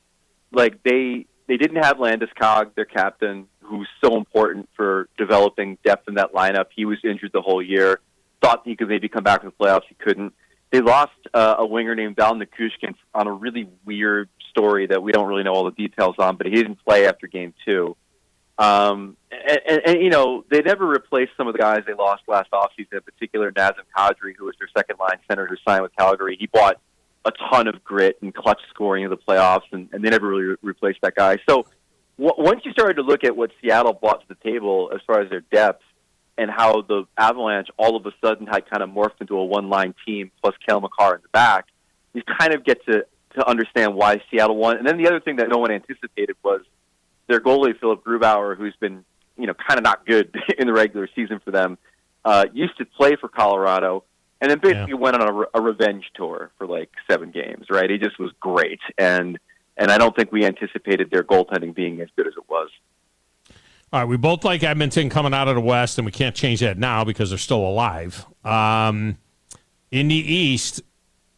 They didn't have Landeskog, their captain, who's so important for developing depth in that lineup. He was injured the whole year. Thought he could maybe come back in the playoffs. He couldn't. They lost a winger named Val Nikushkin on a really weird story that we don't really know all the details on, but he didn't play after Game 2. And they never replaced some of the guys they lost last offseason, in particular Nazem Kadri, who was their second-line center who signed with Calgary. He bought a ton of grit and clutch scoring in the playoffs, and they never really replaced that guy. So once you started to look at what Seattle brought to the table as far as their depth and how the Avalanche all of a sudden had kind of morphed into a one-line team plus Cale Makar in the back, you kind of get to understand why Seattle won. And then the other thing that no one anticipated was their goalie, Philip Grubauer, who's been kind of not good in the regular season for them, used to play for Colorado, and then basically went on a revenge tour for 7 games, right? He just was great. And I don't think we anticipated their goaltending being as good as it was. All right, we both like Edmonton coming out of the West, and we can't change that now because they're still alive. In the East,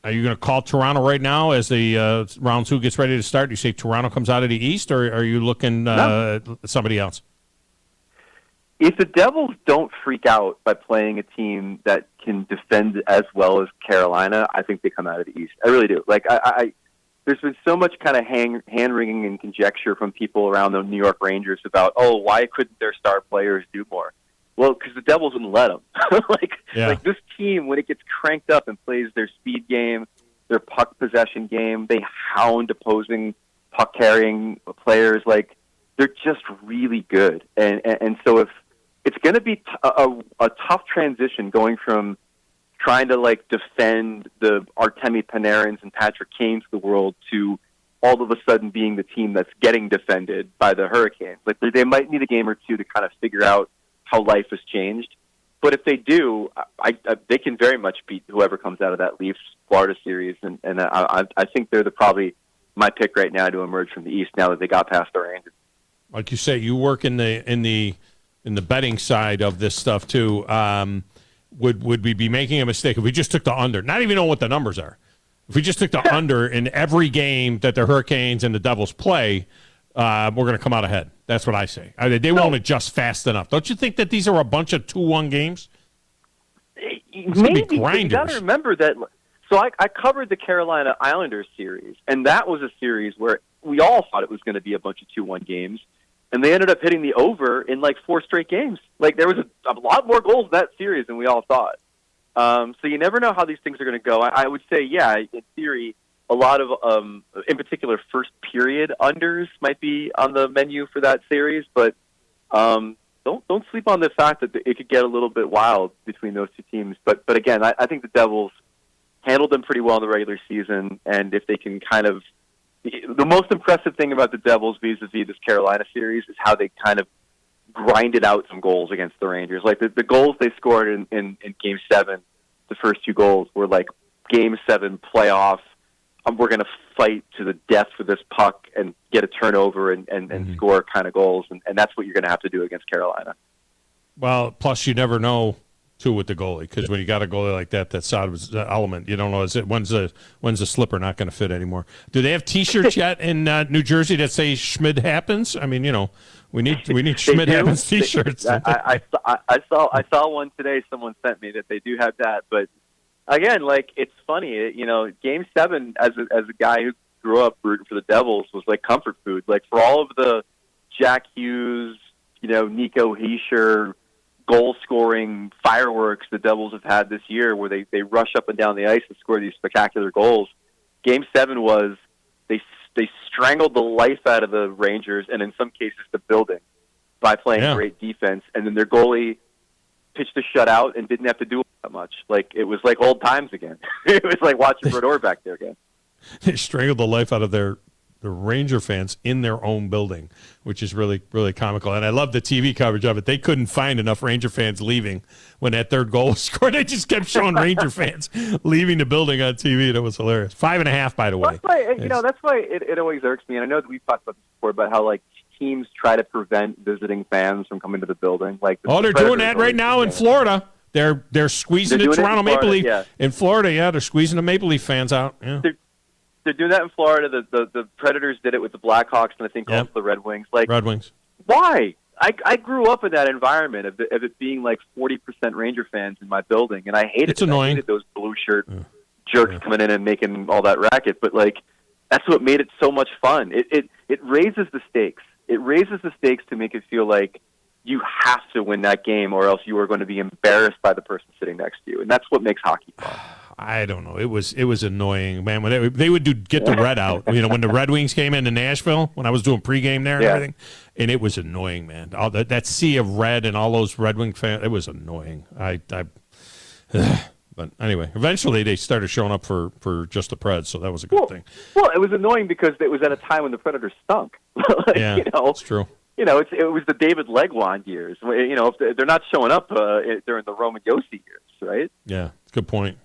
are you going to call Toronto right now as the round 2 gets ready to start? Do you say Toronto comes out of the East, or are you looking at somebody else? if the Devils don't freak out by playing a team that can defend as well as Carolina, I think they come out of the East. I really do. Like, there's been so much kind of hand-wringing and conjecture from people around the New York Rangers about, why couldn't their star players do more? Well, because the Devils wouldn't let them. Like this team, when it gets cranked up and plays their speed game, their puck possession game, they hound opposing puck-carrying players. Like, they're just really good. And so if it's going to be a tough transition going from trying to like defend the Artemi Panarins and Patrick Kanes of the world to all of a sudden being the team that's getting defended by the Hurricanes. Like, they might need a game or two to kind of figure out how life has changed. But if they do, they can very much beat whoever comes out of that Leafs-Florida series. And I think they're probably my pick right now to emerge from the East now that they got past the Rangers. Like you say, you work in the betting side of this stuff too. Would we be making a mistake if we just took the under? Not even know what the numbers are. If we just took the under in every game that the Hurricanes and the Devils play, we're going to come out ahead. That's what I say. They won't adjust fast enough. Don't you think that these are a bunch of 2-1 games? Maybe. You got to remember that. So I covered the Carolina Islanders series, and that was a series where we all thought it was going to be a bunch of 2-1 games. And they ended up hitting the over in like 4 straight games. Like, there was a lot more goals in that series than we all thought. So you never know how these things are going to go. I would say, yeah, in theory, a lot of, in particular, first period unders might be on the menu for that series. But don't sleep on the fact that it could get a little bit wild between those two teams. But again, I think the Devils handled them pretty well in the regular season. And if they can kind of, the most impressive thing about the Devils vis-a-vis this Carolina series is how they kind of grinded out some goals against the Rangers. Like, the goals they scored in Game 7, the first 2 goals were like Game 7 playoff. We're going to fight to the death for this puck and get a turnover and score kind of goals. And that's what you're going to have to do against Carolina. Well, plus you never know, too, with the goalie, because when you got a goalie like that's out of his element. You don't know, when's the slipper not going to fit anymore. Do they have T-shirts yet in New Jersey that say Schmid happens? I mean, we need Schmid happens T-shirts. I saw one today. Someone sent me that they do have that. But again, like, it's funny. Game 7 as a guy who grew up rooting for the Devils was like comfort food. Like, for all of the Jack Hughes, Nico Hischier goal-scoring fireworks the Devils have had this year where they rush up and down the ice and score these spectacular goals. Game 7 was they strangled the life out of the Rangers and in some cases the building by playing great defense. And then their goalie pitched a shutout and didn't have to do that much. Like, it was like old times again. It was like watching Brodeur back there again. They strangled the life out of the Ranger fans in their own building, which is really, really comical. And I love the TV coverage of it. They couldn't find enough Ranger fans leaving when that third goal was scored. They just kept showing Ranger fans leaving the building on TV, and it was hilarious. 5.5, by the way. That's why it always irks me. And I know that we've talked about this before, about how, like, teams try to prevent visiting fans from coming to the building. Like, they're doing that right now in Florida. They're squeezing the Toronto Maple Leaf. Yeah. In Florida, they're squeezing the Maple Leaf fans out. Yeah. They're doing that in Florida. The Predators did it with the Blackhawks, and I think also the Red Wings. Like, Red Wings. Why? I grew up in that environment of it being like 40% Ranger fans in my building, and I hated it's annoying. I hated those blue shirt jerks coming in and making all that racket. But like, that's what made it so much fun. It raises the stakes. It raises the stakes to make it feel like you have to win that game, or else you are going to be embarrassed by the person sitting next to you, and that's what makes hockey fun. I don't know. It was annoying, man. When they would get the red out, when the Red Wings came into Nashville, when I was doing pregame there and everything, and it was annoying, man. All that sea of red and all those Red Wing fans, it was annoying. But anyway, eventually they started showing up for just the Preds, so that was a good thing. Well, it was annoying because it was at a time when the Predators stunk. It's true. It was the David Legwand years. If they're not showing up during the Roman Yossi years, right? Yeah, it's a good point.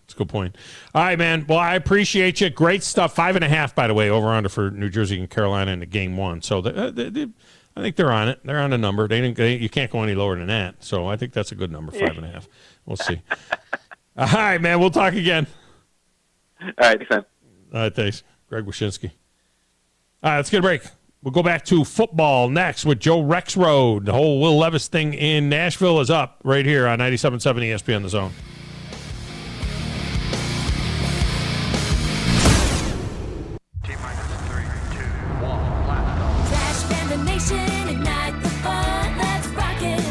All right, man. Well, I appreciate you. Great stuff. 5.5, by the way, over under for New Jersey and Carolina in the game 1. So I think they're on it. They're on the number. You can't go any lower than that. So I think that's a good number, 5.5. We'll see. All right, man. We'll talk again. All right, thanks, man. All right, thanks. Greg Wyshynski. All right, let's get a break. We'll go back to football next with Joe Rexrode. The whole Will Levis thing in Nashville is up right here on 97.7 ESPN The Zone.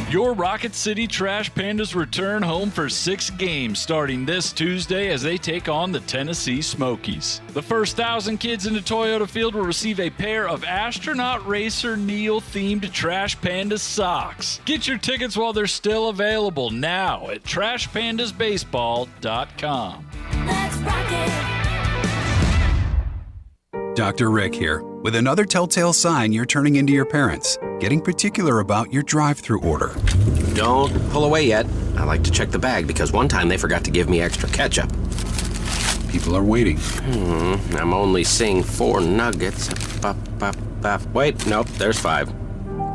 Your Rocket City Trash Pandas return home for 6 games starting this Tuesday as they take on the Tennessee Smokies. The first 1,000 kids in the Toyota field will receive a pair of Astronaut Racer Neil-themed Trash Pandas socks. Get your tickets while they're still available now at TrashPandasBaseball.com. Let's rock it. Dr. Rick here. With another telltale sign you're turning into your parents, getting particular about your drive-thru order. Don't pull away yet. I like to check the bag because one time they forgot to give me extra ketchup. People are waiting. I'm only seeing 4 nuggets. Wait, nope, there's 5.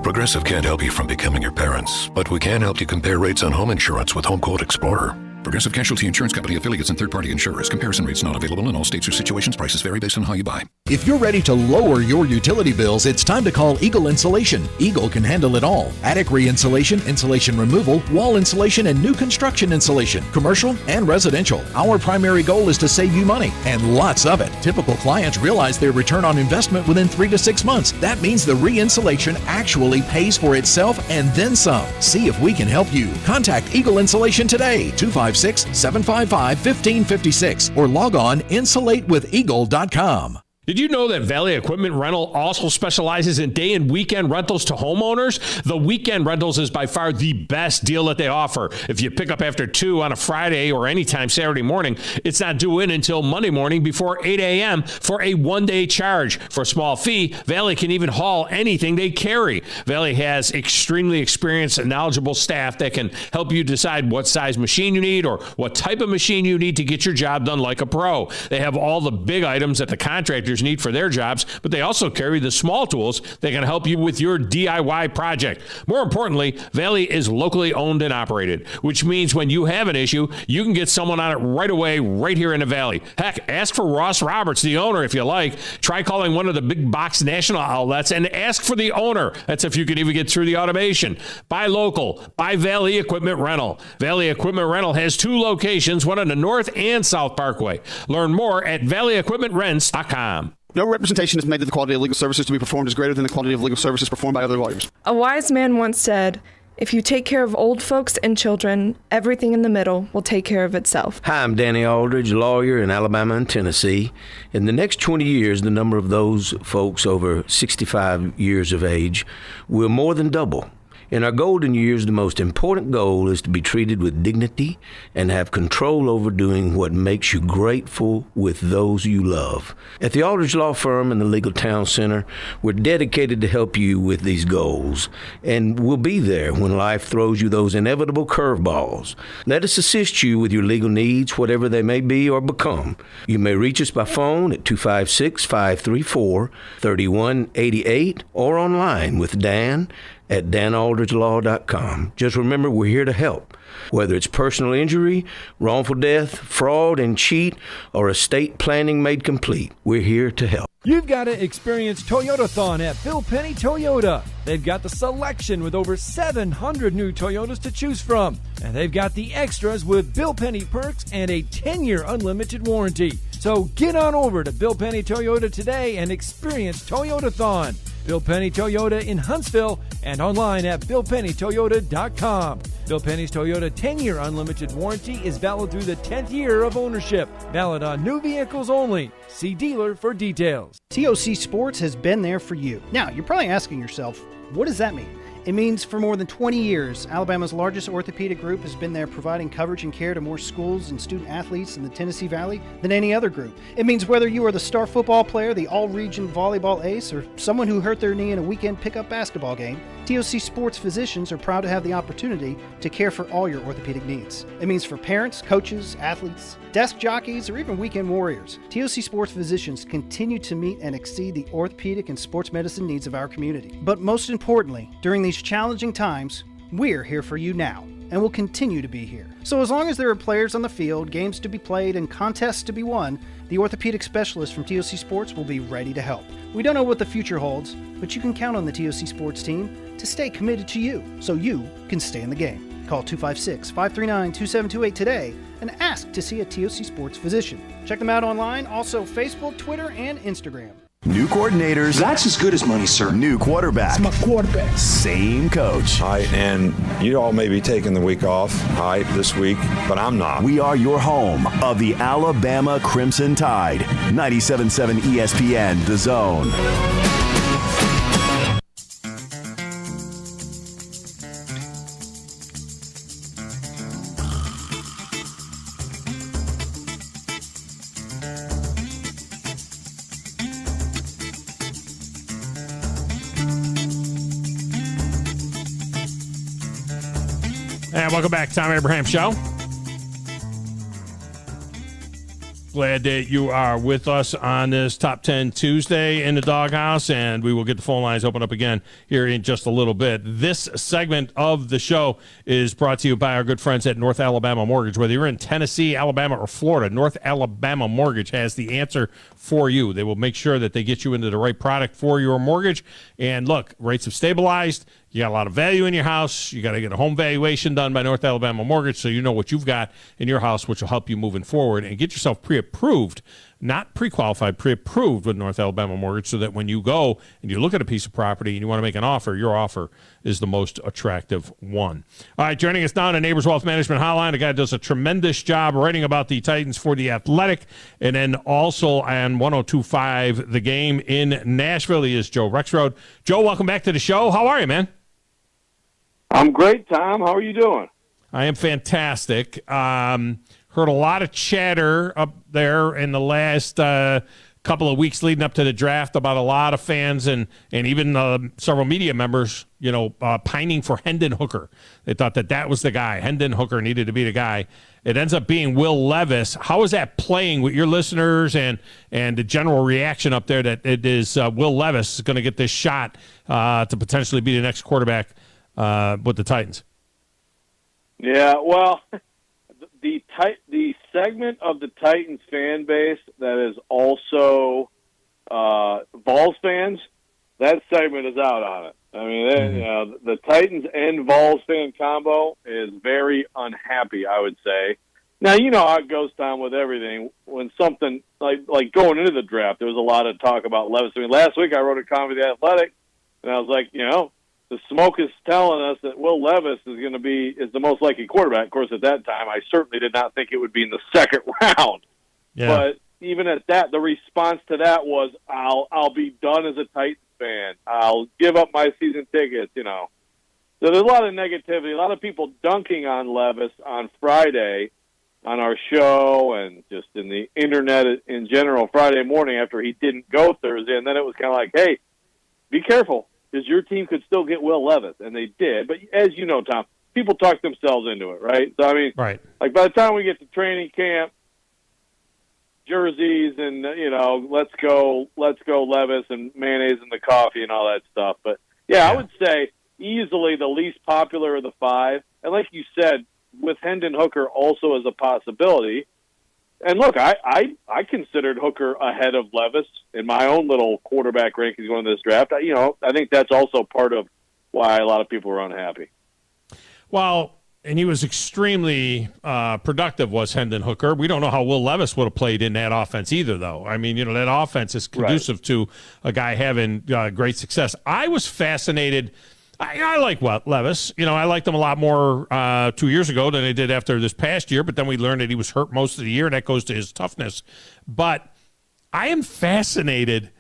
Progressive can't help you from becoming your parents, but we can help you compare rates on home insurance with Home Quote Explorer. Progressive Casualty Insurance Company affiliates and third-party insurers. Comparison rates not available in all states or situations. Prices vary based on how you buy. If you're ready to lower your utility bills, it's time to call Eagle Insulation. Eagle can handle it all. Attic re-insulation, insulation removal, wall insulation, and new construction insulation, commercial and residential. Our primary goal is to save you money, and lots of it. Typical clients realize their return on investment within 3 to 6 months. That means the re-insulation actually pays for itself and then some. See if we can help you. Contact Eagle Insulation today, 256-755-1556, or log on insulatewitheagle.com. Did you know that Valley Equipment Rental also specializes in day and weekend rentals to homeowners? The weekend rentals is by far the best deal that they offer. If you pick up after 2 on a Friday or anytime Saturday morning, it's not due in until Monday morning before 8 a.m. for a one-day charge. For a small fee, Valley can even haul anything they carry. Valley has extremely experienced and knowledgeable staff that can help you decide what size machine you need or what type of machine you need to get your job done like a pro. They have all the big items that the contractors need for their jobs, but they also carry the small tools that can help you with your DIY project. More importantly, Valley is locally owned and operated, which means when you have an issue, you can get someone on it right away, right here in the Valley. Heck, ask for Ross Roberts, the owner, if you like. Try calling one of the big box national outlets and ask for the owner. That's if you can even get through the automation. Buy local. Buy Valley Equipment Rental. Valley Equipment Rental has 2 locations, one on the North and South Parkway. Learn more at valleyequipmentrents.com. No representation is made that the quality of legal services to be performed is greater than the quality of legal services performed by other lawyers. A wise man once said, "If you take care of old folks and children, everything in the middle will take care of itself." Hi, I'm Danny Aldridge, lawyer in Alabama and Tennessee. In the next 20 years, the number of those folks over 65 years of age will more than double. In our golden years, the most important goal is to be treated with dignity and have control over doing what makes you grateful with those you love. At the Aldridge Law Firm and the Legal Town Center, we're dedicated to help you with these goals, and we'll be there when life throws you those inevitable curveballs. Let us assist you with your legal needs, whatever they may be or become. You may reach us by phone at 256-534-3188 or online with Dan at danaldridgelaw.com. Just remember, we're here to help. Whether it's personal injury, wrongful death, fraud and cheat, or estate planning made complete, we're here to help. You've got to experience Toyotathon at Bill Penny Toyota. They've got the selection with over 700 new Toyotas to choose from. And they've got the extras with Bill Penny perks and a 10-year unlimited warranty. So get on over to Bill Penny Toyota today and experience Toyotathon. Bill Penny Toyota in Huntsville and online at BillPennyToyota.com. Bill Penny's Toyota 10-year unlimited warranty is valid through the 10th year of ownership. Valid on new vehicles only. See dealer for details. TOC Sports has been there for you. Now, you're probably asking yourself, what does that mean? It means for more than 20 years, Alabama's largest orthopedic group has been there providing coverage and care to more schools and student athletes in the Tennessee Valley than any other group. It means whether you are the star football player, the all-region volleyball ace, or someone who hurt their knee in a weekend pickup basketball game, TOC Sports physicians are proud to have the opportunity to care for all your orthopedic needs. It means for parents, coaches, athletes, desk jockeys, or even weekend warriors, TOC Sports physicians continue to meet and exceed the orthopedic and sports medicine needs of our community. But most importantly, during these challenging times, we're here for you now. and will continue to be here. So as long as there are players on the field, games to be played, and contests to be won, the orthopedic specialist from TOC Sports will be ready to help. We don't know what the future holds, but you can count on the TOC Sports team to stay committed to you so you can stay in the game. Call 256-539-2728 today and ask to see a TOC Sports physician. Check them out online, also Facebook, Twitter, and Instagram. New coordinators. That's as good as money, sir. New quarterback. It's my quarterback. Same coach. All right, and you all may be taking the week off, all right, this week, but I'm not. We are your home of the Alabama Crimson Tide. 97.7 ESPN, The Zone. And welcome back, Tom Abraham Show. Glad that you are with us on this Top 10 Tuesday in the Doghouse, and we will get the phone lines open up again here in just a little bit. This segment of the show is brought to you by our good friends at North Alabama Mortgage. Whether you're in Tennessee, Alabama, or Florida, North Alabama Mortgage has the answer for you. They will make sure that they get you into the right product for your mortgage. And look, rates have stabilized. You got a lot of value in your house. You got to get a home valuation done by North Alabama Mortgage so you know what you've got in your house, which will help you moving forward. And get yourself pre-approved, not pre-qualified, pre-approved with North Alabama Mortgage so that when you go and you look at a piece of property and you want to make an offer, your offer is the most attractive one. All right, joining us now on the Neighbors Wealth Management Hotline, a guy who does a tremendous job writing about the Titans for The Athletic, and then also on 102.5 The Game in Nashville. He is Joe Rexroad. Joe, welcome back to the show. How are you, man? I'm great, Tom. How are you doing? I am fantastic. Heard a lot of chatter up there in the last couple of weeks leading up to the draft about a lot of fans and even several media members, pining for Hendon Hooker. They thought that was the guy. Hendon Hooker needed to be the guy. It ends up being Will Levis. How is that playing with your listeners and the general reaction up there that it is Will Levis is going to get this shot to potentially be the next quarterback with the Titans? Yeah, well, the segment of the Titans fan base that is also Vols fans, that segment is out on it. I mean, the Titans and Vols fan combo is very unhappy, I would say. Now, you know how it goes, Tom, with everything. When something like going into the draft, there was a lot of talk about Levis. I mean, last week I wrote a column for The Athletic, and I was like, the smoke is telling us that Will Levis is the most likely quarterback. Of course, at that time, I certainly did not think it would be in the second round. Yeah. But even at that, the response to that was, "I'll be done as a Titans fan. I'll give up my season tickets." So there's a lot of negativity, a lot of people dunking on Levis on Friday on our show and just in the internet in general Friday morning after he didn't go Thursday, and then it was kind of like, "Hey, be careful." Because your team could still get Will Levis, and they did. But as you know, Tom, people talk themselves into it, right? So, I mean, right. Like by the time we get to training camp, jerseys and, let's go Levis and mayonnaise in the coffee and all that stuff. But, yeah, I would say easily the least popular of the five. And like you said, with Hendon Hooker also as a possibility. And look, I considered Hooker ahead of Levis in my own little quarterback rankings going into this draft. I think that's also part of why a lot of people were unhappy. Well, and he was extremely productive, was Hendon Hooker. We don't know how Will Levis would have played in that offense either, though. I mean, that offense is conducive to a guy having great success. I was fascinated. I like Levis. I liked him a lot more 2 years ago than I did after this past year, but then we learned that he was hurt most of the year, and that goes to his toughness. But I am fascinated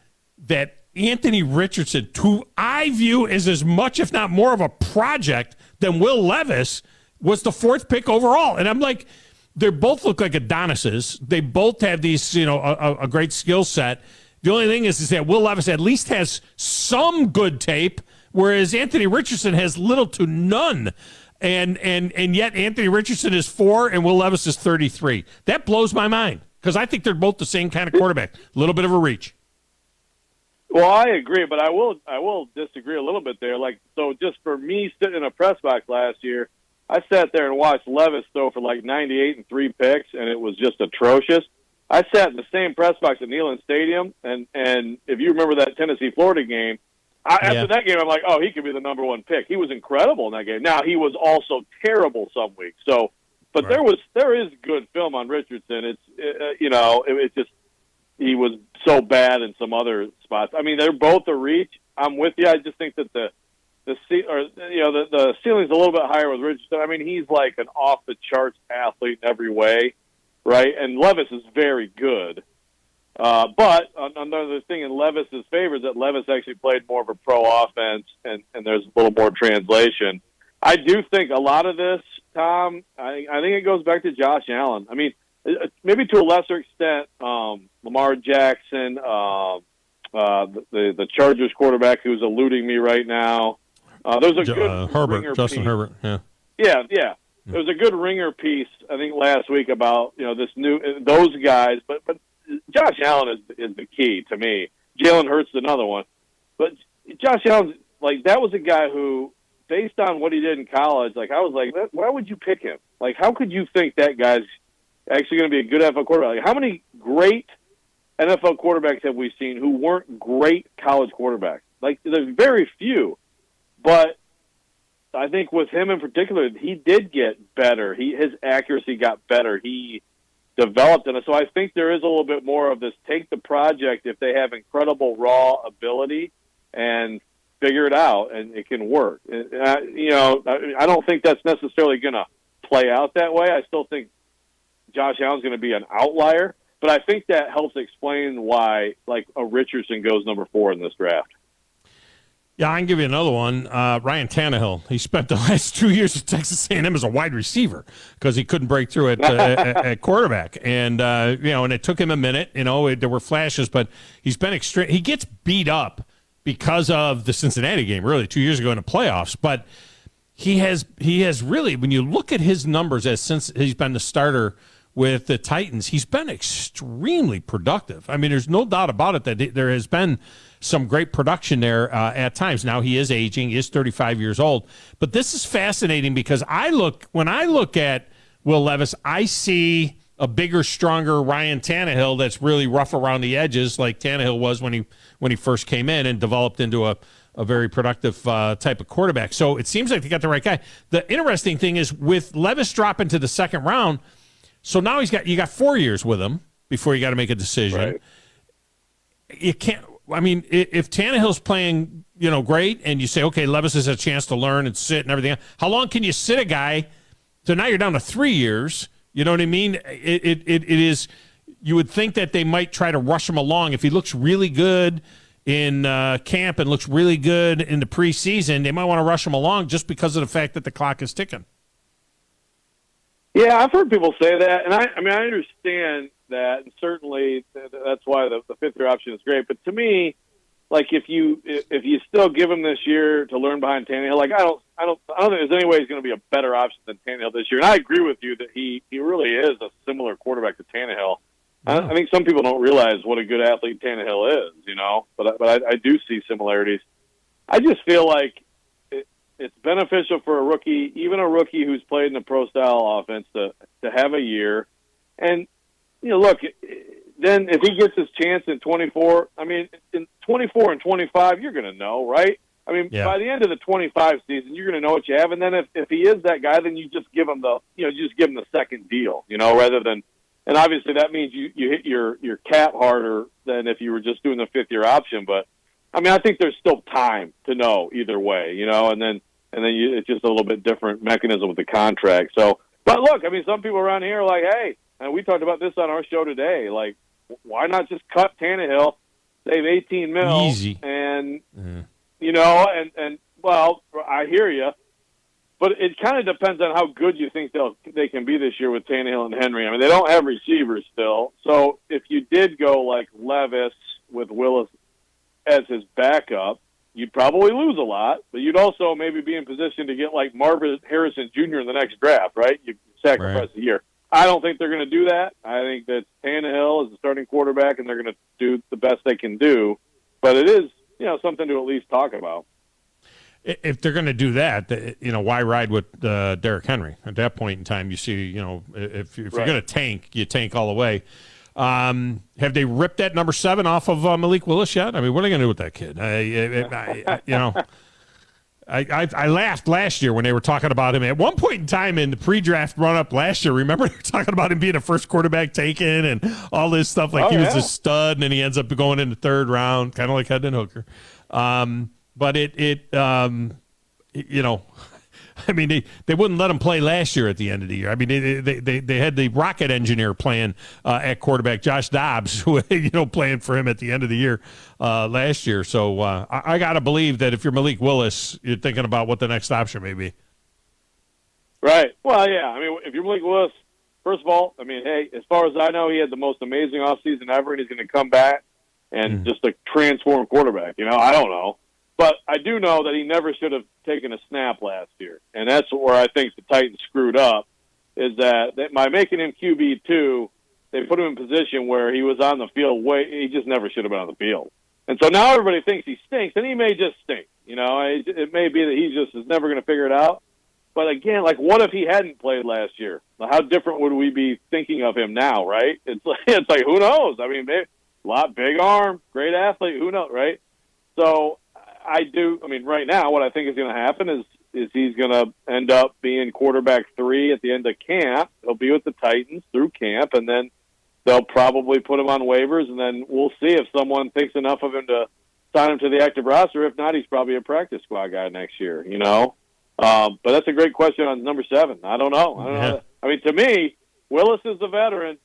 that Anthony Richardson, who I view as much, if not more, of a project than Will Levis, was the fourth pick overall. And I'm like, they both look like Adonises. They both have these, a great skill set. The only thing is that Will Levis at least has some good tape, whereas Anthony Richardson has little to none. And yet Anthony Richardson is 4 and Will Levis is 33. That blows my mind because I think they're both the same kind of quarterback. A little bit of a reach. Well, I agree, but I will disagree a little bit there. So just for me sitting in a press box last year, I sat there and watched Levis throw for like 98 and 3 picks, and it was just atrocious. I sat in the same press box at Neyland Stadium, and if you remember that Tennessee-Florida game, after that game, I'm like, oh, he could be the number 1 pick. He was incredible in that game. Now, he was also terrible some weeks. So, but there is good film on Richardson. It's just he was so bad in some other spots. I mean, they're both a reach. I'm with you. I just think that the ceiling's a little bit higher with Richardson. I mean, he's like an off the charts athlete in every way, right? And Levis is very good. But another thing in Levis's favor is that Levis actually played more of a pro offense, and there's a little more translation. I do think a lot of this, Tom, I think it goes back to Josh Allen. I mean, maybe to a lesser extent, Lamar Jackson, the Chargers quarterback who's eluding me right now. There's a good Justin Herbert. Yeah. Yeah. There was a good ringer piece I think last week about those guys, but Josh Allen is the key to me. Jalen Hurts is another one, but Josh Allen, like, that was a guy who, based on what he did in college, like, I was like, why would you pick him? Like, how could you think that guy's actually going to be a good NFL quarterback? Like, how many great NFL quarterbacks have we seen who weren't great college quarterbacks? Like, there's very few. But I think with him in particular, he did get better. His accuracy got better. He developed it. So I think there is a little bit more of this, take the project if they have incredible raw ability and figure it out, and it can work. I don't think that's necessarily going to play out that way. I still think Josh Allen's going to be an outlier, but I think that helps explain why, like, a Richardson goes number 4 in this draft. Yeah, I can give you another one. Ryan Tannehill. He spent the last 2 years at Texas A&M as a wide receiver because he couldn't break through at quarterback, and and it took him a minute. There were flashes, but he's been extreme. He gets beat up because of the Cincinnati game, really 2 years ago in the playoffs. But he has really, when you look at his numbers since he's been the starter with the Titans, he's been extremely productive. I mean, there's no doubt about it that there has been some great production there at times. Now, he is aging, he is 35 years old. But this is fascinating because when I look at Will Levis, I see a bigger, stronger Ryan Tannehill that's really rough around the edges, like Tannehill was when he first came in and developed into a very productive type of quarterback. So it seems like they got the right guy. The interesting thing is with Levis dropping to the second round, so now you got 4 years with him before you got to make a decision. Right. You can't. I mean, if Tannehill's playing, great, and you say, okay, Levis has a chance to learn and sit and everything, how long can you sit a guy? So now you're down to 3 years. You know what I mean? It is. You would think that they might try to rush him along if he looks really good in camp and looks really good in the preseason. They might want to rush him along just because of the fact that the clock is ticking. Yeah, I've heard people say that, and I understand that, and certainly that's why the 5th-year option is great. But to me, like, if you still give him this year to learn behind Tannehill, like, I don't think there's any way he's going to be a better option than Tannehill this year. And I agree with you that he really is a similar quarterback to Tannehill. I think some people don't realize what a good athlete Tannehill is, But I do see similarities. I just feel like it's beneficial for a rookie, even a rookie who's played in a pro-style offense, to have a year. And, look, then if he gets his chance in 24, I mean, in 24 and 25, you're going to know, right? I mean, by the end of the 25 season, you're going to know what you have. And then if he is that guy, then you just give him the second deal, rather than, and obviously that means you hit your cap harder than if you were just doing the 5th-year option. But, I mean, I think there's still time to know either way, and then it's just a little bit different mechanism with the contract. So, but look, I mean, some people around here are like, hey, and we talked about this on our show today, like, why not just cut Tannehill, save $18 million, easy, and and well, I hear you, but it kind of depends on how good you think they can be this year with Tannehill and Henry. I mean, they don't have receivers still, so if you did go like Levis with Willis as his backup, you'd probably lose a lot, but you'd also maybe be in position to get like Marvin Harrison Jr. in the next draft, right? You sacrifice a year. I don't think they're going to do that. I think that Tannehill is the starting quarterback, and they're going to do the best they can do. But it is, something to at least talk about. if they're going to do that, why ride with Derrick Henry? At that point in time, you see, if you're going to tank, you tank all the way. Have they ripped that number 7 off of Malik Willis yet? I mean, what are they going to do with that kid? I laughed last year when they were talking about him. At one point in time in the pre-draft run-up last year, remember they were talking about him being a first quarterback taken and all this stuff, like he was a stud, and then he ends up going in the 3rd round, kind of like Hendon Hooker. But I mean, they wouldn't let him play last year at the end of the year. I mean, they had the rocket engineer playing at quarterback, Josh Dobbs, who playing for him at the end of the year last year. So I got to believe that if you're Malik Willis, you're thinking about what the next option may be. Right. Well, yeah. I mean, if you're Malik Willis, first of all, I mean, hey, as far as I know, he had the most amazing offseason ever, and he's going to come back and just a transformed quarterback. I don't know. But I do know that he never should have taken a snap last year. And that's where I think the Titans screwed up, is that by making him QB2, they put him in a position where he was on the field. He just never should have been on the field. And so now everybody thinks he stinks, and he may just stink. It may be that he just is never going to figure it out. But again, like, what if he hadn't played last year? How different would we be thinking of him now, right? It's like who knows? I mean, big arm, great athlete, who knows, right? So right now, what I think is going to happen is he's going to end up being quarterback 3 at the end of camp. He'll be with the Titans through camp, and then they'll probably put him on waivers, and then we'll see if someone thinks enough of him to sign him to the active roster. If not, he's probably a practice squad guy next year, But that's a great question on number 7. I don't know. I mean, to me, Willis is the veteran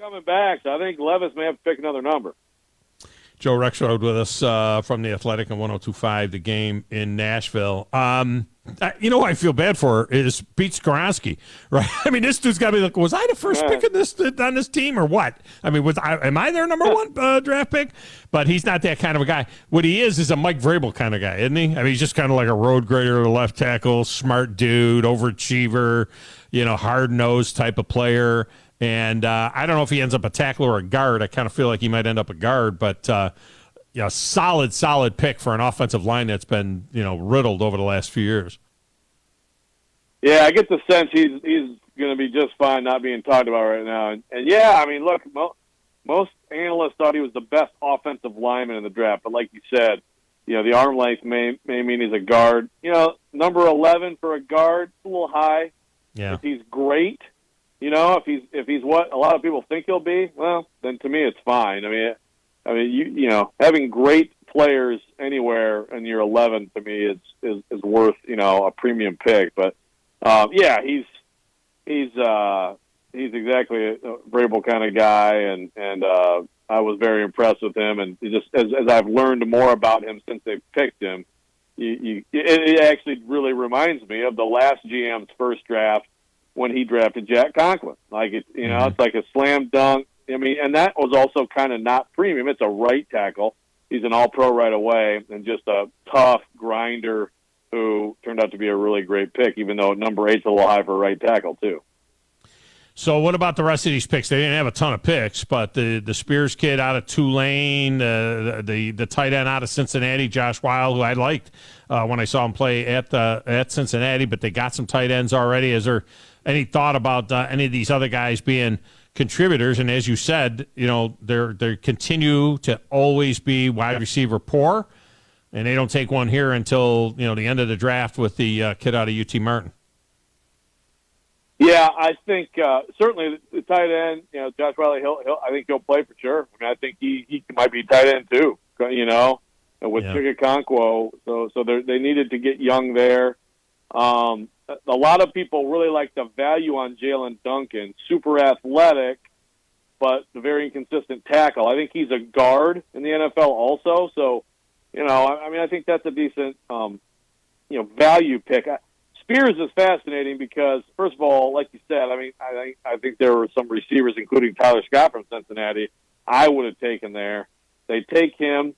coming back, so I think Levis may have to pick another number. Joe Rexrode with us from The Athletic on 102.5, The Game in Nashville. Who I feel bad for is Pete Skoronski, right? I mean, this dude's got to be like, was I the first pick on this team or what? I mean, am I their number 1 draft pick? But he's not that kind of a guy. What he is a Mike Vrabel kind of guy, isn't he? I mean, he's just kind of like a road grader, left tackle, smart dude, overachiever, hard-nosed type of player. And I don't know if he ends up a tackle or a guard. I kind of feel like he might end up a guard, but solid pick for an offensive line that's been riddled over the last few years. Yeah, I get the sense he's going to be just fine not being talked about right now. And yeah, I mean, look, most analysts thought he was the best offensive lineman in the draft, but like you said, the arm length may mean he's a guard. Number 11 for a guard, it's a little high. Yeah, if he's great. If he's what a lot of people think he'll be, well, then to me it's fine. I mean, having great players anywhere in year 11 to me is worth a premium pick. But he's exactly a Vrabel kind of guy, and I was very impressed with him. And just as I've learned more about him since they picked him, it actually really reminds me of the last GM's first draft, when he drafted Jack Conklin. Like it's like a slam dunk. I mean, and that was also kind of not premium. It's a right tackle. He's an all-pro right away, and just a tough grinder who turned out to be a really great pick, even though number 8's a little high for a right tackle too. So what about the rest of these picks? They didn't have a ton of picks, but the Spears kid out of Tulane, the tight end out of Cincinnati, Josh Weil, who I liked when I saw him play at Cincinnati, but they got some tight ends already. Is there any thought about any of these other guys being contributors? And as you said, they continue to always be wide receiver poor, and they don't take one here until the end of the draft with the kid out of UT Martin. Yeah, I think certainly the tight end, Josh Whyle, I think he'll play for sure. I mean, I think he might be tight end too, with Chigakonkwo. So they needed to get young there. A lot of people really like the value on Jalen Duncan, super athletic, but a very inconsistent tackle. I think he's a guard in the NFL also. So, I think that's a decent, value pick. Spears is fascinating because, first of all, like you said, I think there were some receivers, including Tyler Scott from Cincinnati, I would have taken there. They take him.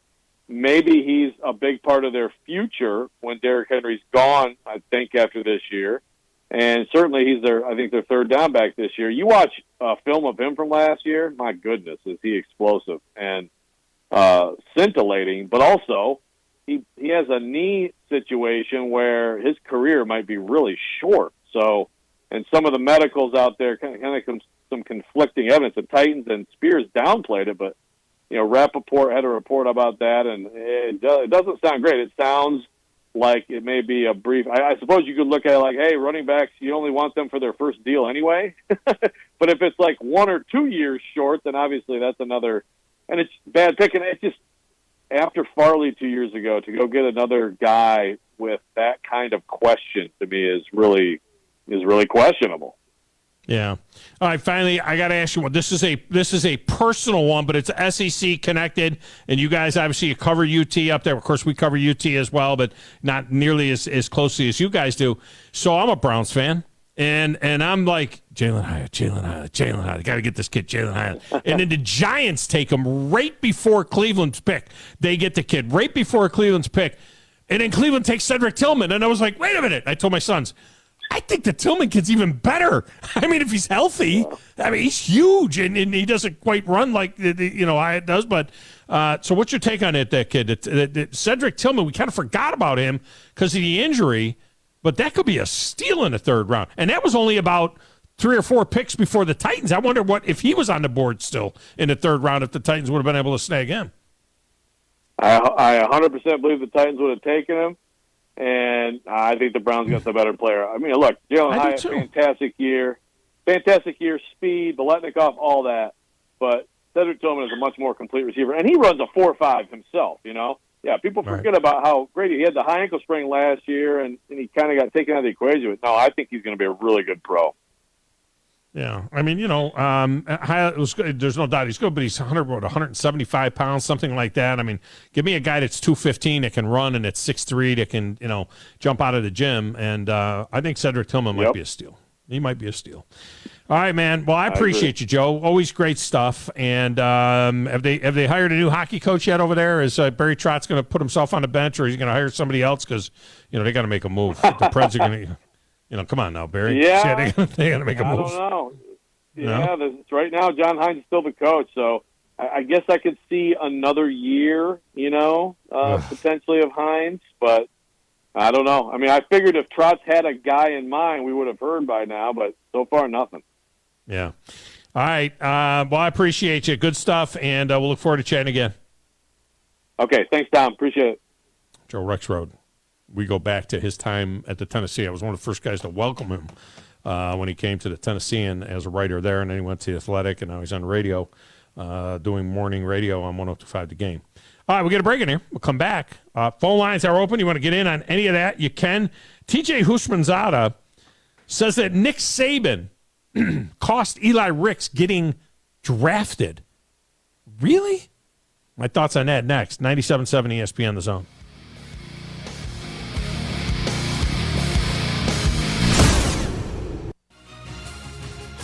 Maybe he's a big part of their future when Derrick Henry's gone, I think, after this year. And certainly he's their 3rd down back this year. You watch film of him from last year, my goodness, is he explosive and scintillating. But also, he has a knee situation where his career might be really short. So, and some of the medicals out there kind of some conflicting evidence. The Titans and Spears downplayed it, but Rappaport had a report about that, and it doesn't sound great. It sounds like it may be a brief. I suppose you could look at it like, hey, running backs, you only want them for their first deal anyway. But if it's like 1 or 2 years short, then obviously that's another. And it's bad picking. It's just after Farley 2 years ago to go get another guy with that kind of question to me is really questionable. Yeah. All right. Finally, I got to ask you one. This is a personal one, but it's SEC connected, and you guys obviously cover UT up there. Of course, we cover UT as well, but not nearly as closely as you guys do. So I'm a Browns fan, and I'm like Jalen Hyatt. Got to get this kid Jalen Hyatt. And then the Giants take him right before Cleveland's pick. They get the kid right before Cleveland's pick, and then Cleveland takes Cedric Tillman, and I was like, wait a minute. I told my sons, I think the Tillman kid's even better. I mean, if he's healthy, I mean, he's huge, and he doesn't quite run like Hyatt does. But so, what's your take on it? That kid, Cedric Tillman, we kind of forgot about him because of the injury, but that could be a steal in the third round, and that was only about 3 or 4 picks before the Titans. I wonder what if he was on the board still in the third round, if the Titans would have been able to snag him. I 100% believe the Titans would have taken him. And I think the Browns got the better player. I mean, look, Jalen Hyatt, fantastic year, speed, Biletnikoff, all that. But Cedric Tillman is a much more complete receiver, and he runs a 4.5 himself. Yeah, people forget about how great he had the high ankle sprain last year, and he kind of got taken out of the equation. But no, I think he's going to be a really good pro. Yeah, I mean, Hyatt was good. There's no doubt he's good, but he's 175 pounds, something like that. I mean, give me a guy that's 215 that can run and that's 6'3" that can, jump out of the gym. And I think Cedric Tillman might be a steal. He might be a steal. All right, man. Well, I appreciate you, Joe. Always great stuff. And have they hired a new hockey coach yet over there? Is Barry Trotz going to put himself on the bench, or is he going to hire somebody else? Because they got to make a move. The Preds are going to. Come on now, Barry. Yeah, they got to make a move. I don't know. Yeah, right now John Hines is still the coach, so I guess I could see another year, potentially of Hines, but I don't know. I mean, I figured if Trotz had a guy in mind, we would have heard by now, but so far nothing. Yeah. All right. Well, I appreciate you. Good stuff, and we'll look forward to chatting again. Okay. Thanks, Tom. Appreciate it. Joe Rexrode. We go back to his time at the Tennessee. I was one of the first guys to welcome him when he came to the Tennessean as a writer there, and then he went to the Athletic, and now he's on radio doing morning radio on 102.5 The Game. All right, we'll get a break in here. We'll come back. Phone lines are open. You want to get in on any of that, you can. TJ Houshmandzadeh says that Nick Saban cost Eli Ricks getting drafted. Really? My thoughts on that next. 97.7 ESPN The Zone.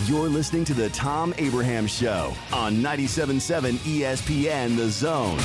You're listening to the Tom Abraham Show on 97.7 ESPN The Zone.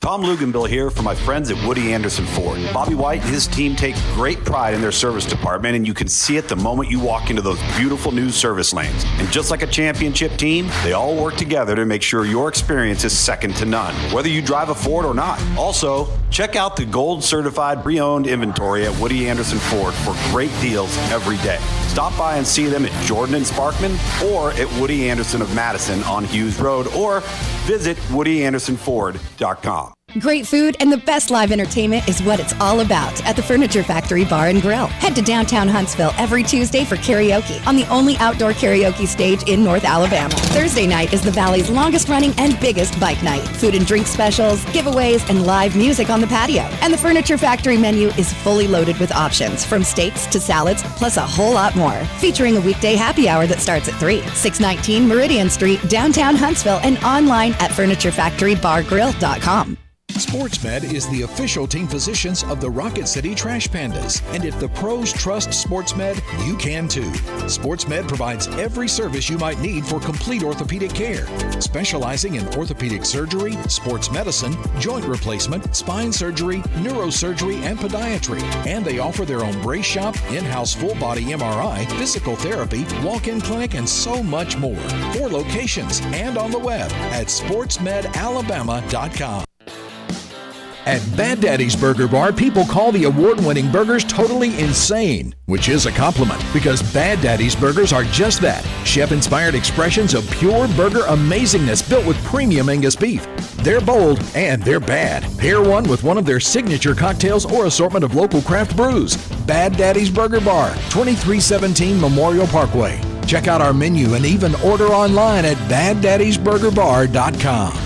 Tom Luganbill here for my friends at Woody Anderson Ford. Bobby White and his team take great pride in their service department, and you can see it the moment you walk into those beautiful new service lanes. And just like a championship team, they all work together to make sure your experience is second to none, whether you drive a Ford or not. Also, check out the gold certified pre-owned inventory at Woody Anderson Ford for great deals every day. Stop by and see them at Jordan and Sparkman or at Woody Anderson of Madison on Hughes Road, or visit WoodyAndersonFord.com. Great food and the best live entertainment is what it's all about at the Furniture Factory Bar and Grill. Head to downtown Huntsville every Tuesday for karaoke on the only outdoor karaoke stage in North Alabama. Thursday night is the Valley's longest running and biggest bike night. Food and drink specials, giveaways, and live music on the patio. And the Furniture Factory menu is fully loaded with options from steaks to salads, plus a whole lot more. Featuring a weekday happy hour that starts at 3. 619 Meridian Street, downtown Huntsville, and online at FurnitureFactoryBarGrill.com. SportsMed is the official team physicians of the Rocket City Trash Pandas. And if the pros trust SportsMed, you can too. SportsMed provides every service you might need for complete orthopedic care, specializing in orthopedic surgery, sports medicine, joint replacement, spine surgery, neurosurgery, and podiatry. And they offer their own brace shop, in-house full-body MRI, physical therapy, walk-in clinic, and so much more. 4 locations and on the web at sportsmedalabama.com. At Bad Daddy's Burger Bar, people call the award-winning burgers totally insane, which is a compliment because Bad Daddy's Burgers are just that, chef-inspired expressions of pure burger amazingness built with premium Angus beef. They're bold and they're bad. Pair one with one of their signature cocktails or assortment of local craft brews. Bad Daddy's Burger Bar, 2317 Memorial Parkway. Check out our menu and even order online at baddaddysburgerbar.com.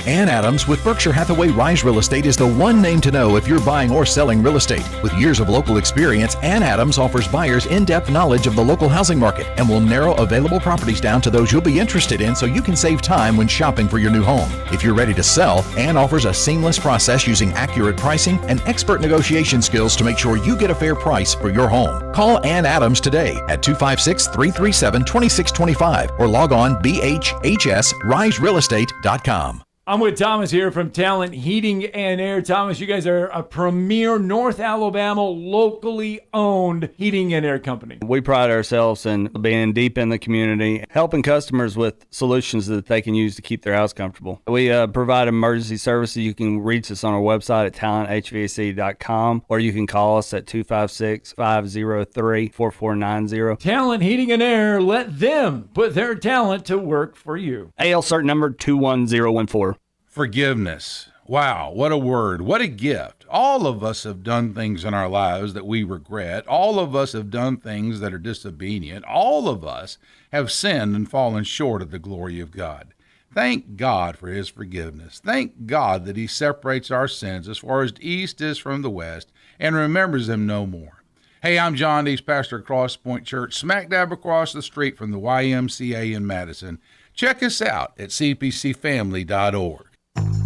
Ann Adams with Berkshire Hathaway Rise Real Estate is the one name to know if you're buying or selling real estate. With years of local experience, Ann Adams offers buyers in-depth knowledge of the local housing market and will narrow available properties down to those you'll be interested in so you can save time when shopping for your new home. If you're ready to sell, Ann offers a seamless process using accurate pricing and expert negotiation skills to make sure you get a fair price for your home. Call Ann Adams today at 256-337-2625 or log on bhhsriserealestate.com. I'm with Thomas here from Talent Heating and Air. Thomas, you guys are a premier North Alabama locally owned heating and air company. We pride ourselves in being deep in the community, helping customers with solutions that they can use to keep their house comfortable. We provide emergency services. You can reach us on our website at talenthvac.com, or you can call us at 256-503-4490. Talent Heating and Air, let them put their talent to work for you. AL cert number 21014. Forgiveness. Wow, what a word. What a gift. All of us have done things in our lives that we regret. All of us have done things that are disobedient. All of us have sinned and fallen short of the glory of God. Thank God for his forgiveness. Thank God that he separates our sins as far as the east is from the west and remembers them no more. Hey, I'm John Dees, pastor of Cross Point Church, smack dab across the street from the YMCA in Madison. Check us out at cpcfamily.org.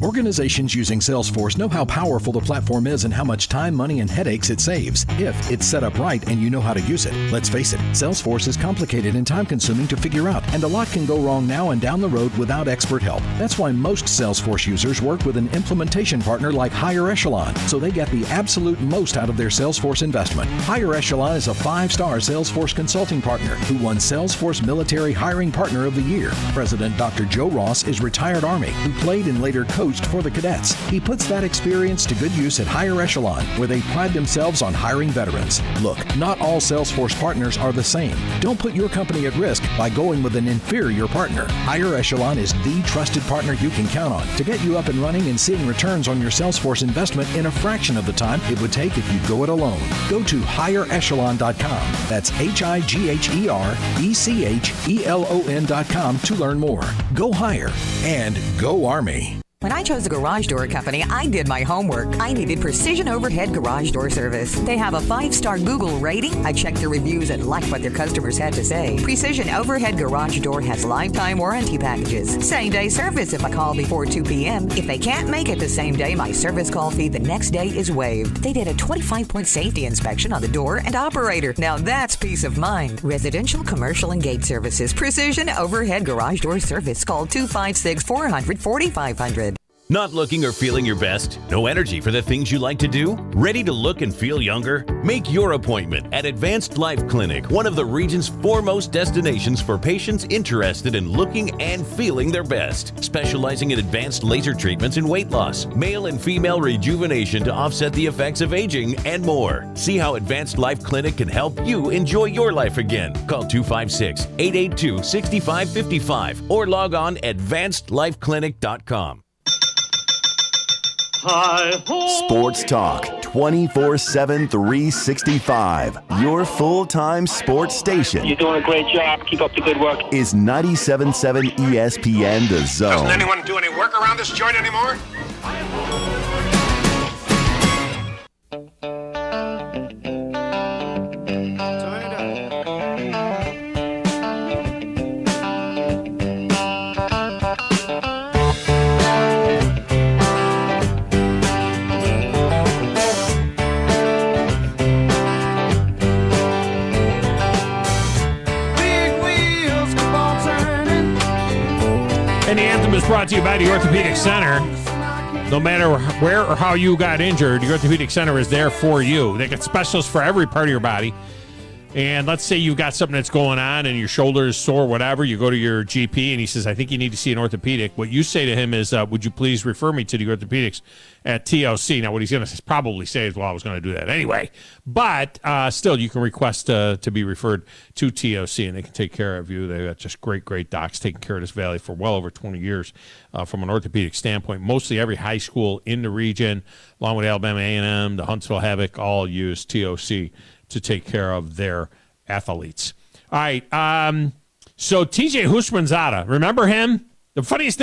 Organizations using Salesforce know how powerful the platform is and how much time, money, and headaches it saves if it's set up right and you know how to use it. Let's face it, Salesforce is complicated and time-consuming to figure out, and a lot can go wrong now and down the road without expert help. That's why most Salesforce users work with an implementation partner like Higher Echelon, so they get the absolute most out of their Salesforce investment. Higher Echelon is a 5-star Salesforce consulting partner who won Salesforce Military Hiring Partner of the Year. President Dr. Joe Ross is retired Army who played and later coached for the cadets. He puts that experience to good use at Higher Echelon, where they pride themselves on hiring veterans. Look, not all Salesforce partners are the same. Don't put your company at risk by going with an inferior partner. Higher Echelon is the trusted partner you can count on to get you up and running and seeing returns on your Salesforce investment in a fraction of the time it would take if you go it alone. Go to higherechelon.com. That's HIGHERECHELON.com to learn more. Go higher and go Army. When I chose a garage door company, I did my homework. I needed Precision Overhead Garage Door Service. They have a 5-star Google rating. I checked their reviews and liked what their customers had to say. Precision Overhead Garage Door has lifetime warranty packages. Same-day service if I call before 2 p.m. If they can't make it the same day, my service call fee the next day is waived. They did a 25-point safety inspection on the door and operator. Now that's peace of mind. Residential, commercial, and gate services. Precision Overhead Garage Door Service. Call 256-400-4500. Not looking or feeling your best? No energy for the things you like to do? Ready to look and feel younger? Make your appointment at Advanced Life Clinic, one of the region's foremost destinations for patients interested in looking and feeling their best. Specializing in advanced laser treatments and weight loss, male and female rejuvenation to offset the effects of aging, and more. See how Advanced Life Clinic can help you enjoy your life again. Call 256-882-6555 or log on advancedlifeclinic.com. Sports Talk 24/7 365. Your full-time sports station. You're doing a great job. Keep up the good work. Is 97.7 ESPN The Zone. Doesn't anyone do any work around this joint anymore? Anthem is brought to you by the Orthopedic Center. No matter where or how you got injured, the Orthopedic Center is there for you. They got specialists for every part of your body. And let's say you've got something that's going on and your shoulder is sore, whatever. You go to your GP and he says, I think you need to see an orthopedic. What you say to him is, would you please refer me to the orthopedics at TLC? Now, what he's going to probably say is, well, I was going to do that anyway. But still, you can request to be referred to TLC, and they can take care of you. They've got just great, great docs taking care of this valley for well over 20 years from an orthopedic standpoint. Mostly every high school in the region, along with Alabama A&M, the Huntsville Havoc, all use TOC to take care of their athletes. All right. So TJ Houshmandzadeh, remember him? The best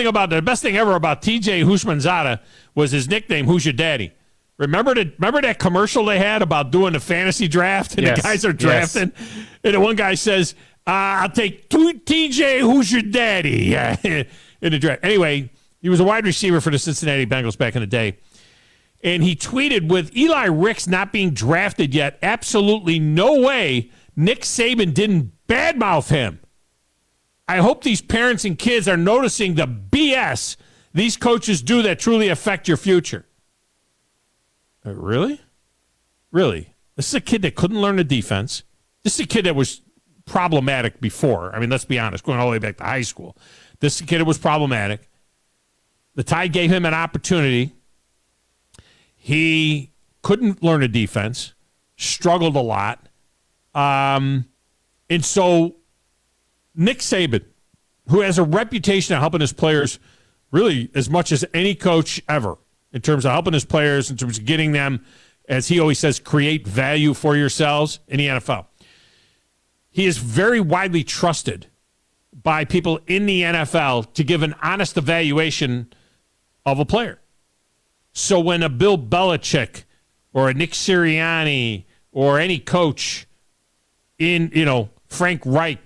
thing ever about TJ Houshmandzadeh was his nickname, Who's Your Daddy? Remember that commercial they had about doing the fantasy draft and the guys are drafting? Yes. And the one guy says, I'll take TJ, Who's Your Daddy? In the draft. Anyway, he was a wide receiver for the Cincinnati Bengals back in the day. And he tweeted, with Eli Ricks not being drafted yet, absolutely no way Nick Saban didn't badmouth him. I hope these parents and kids are noticing the BS these coaches do that truly affect your future. Really? Really? This is a kid that couldn't learn the defense. This is a kid that was problematic before. I mean, let's be honest, going all the way back to high school. This is a kid that was problematic. The Tide gave him an opportunity. He couldn't learn a defense, struggled a lot. And so Nick Saban, who has a reputation of helping his players really as much as any coach ever, in terms of helping his players, in terms of getting them, as he always says, create value for yourselves in the NFL. He is very widely trusted by people in the NFL to give an honest evaluation of a player. So when a Bill Belichick or a Nick Sirianni or any coach in, Frank Reich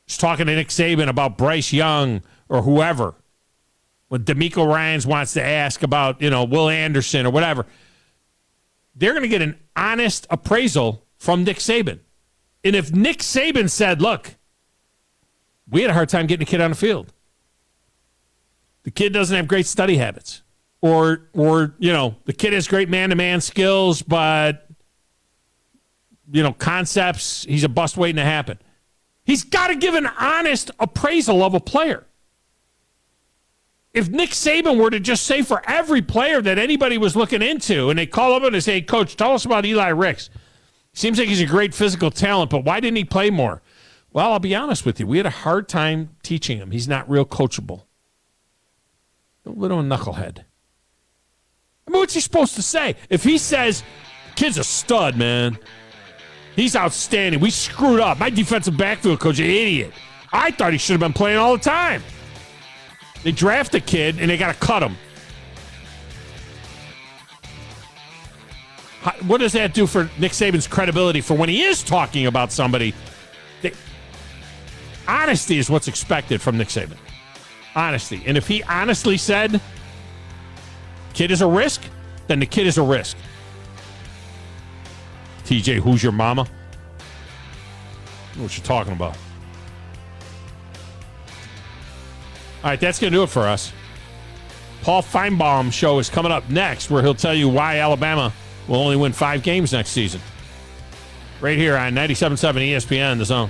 is talking to Nick Saban about Bryce Young or whoever, when DeMeco Ryans wants to ask about, Will Anderson or whatever, they're going to get an honest appraisal from Nick Saban. And if Nick Saban said, look, we had a hard time getting a kid on the field. The kid doesn't have great study habits. Or the kid has great man-to-man skills, but, concepts, he's a bust waiting to happen. He's got to give an honest appraisal of a player. If Nick Saban were to just say for every player that anybody was looking into, and they call up and they say, Coach, tell us about Eli Ricks. Seems like he's a great physical talent, but why didn't he play more? Well, I'll be honest with you. We had a hard time teaching him. He's not real coachable. A little knucklehead. I mean, what's he supposed to say? If he says, kid's a stud, man. He's outstanding. We screwed up. My defensive backfield coach, an idiot. I thought he should have been playing all the time. They draft a kid, and they got to cut him. What does that do for Nick Saban's credibility for when he is talking about somebody? Honesty is what's expected from Nick Saban. Honesty. And if he honestly said, kid is a risk, then the kid is a risk. TJ, who's your mama? What you talking about? All right, that's going to do it for us. Paul Feinbaum show is coming up next, where he'll tell you why Alabama will only win 5 games next season. Right here on 97.7 ESPN, The Zone.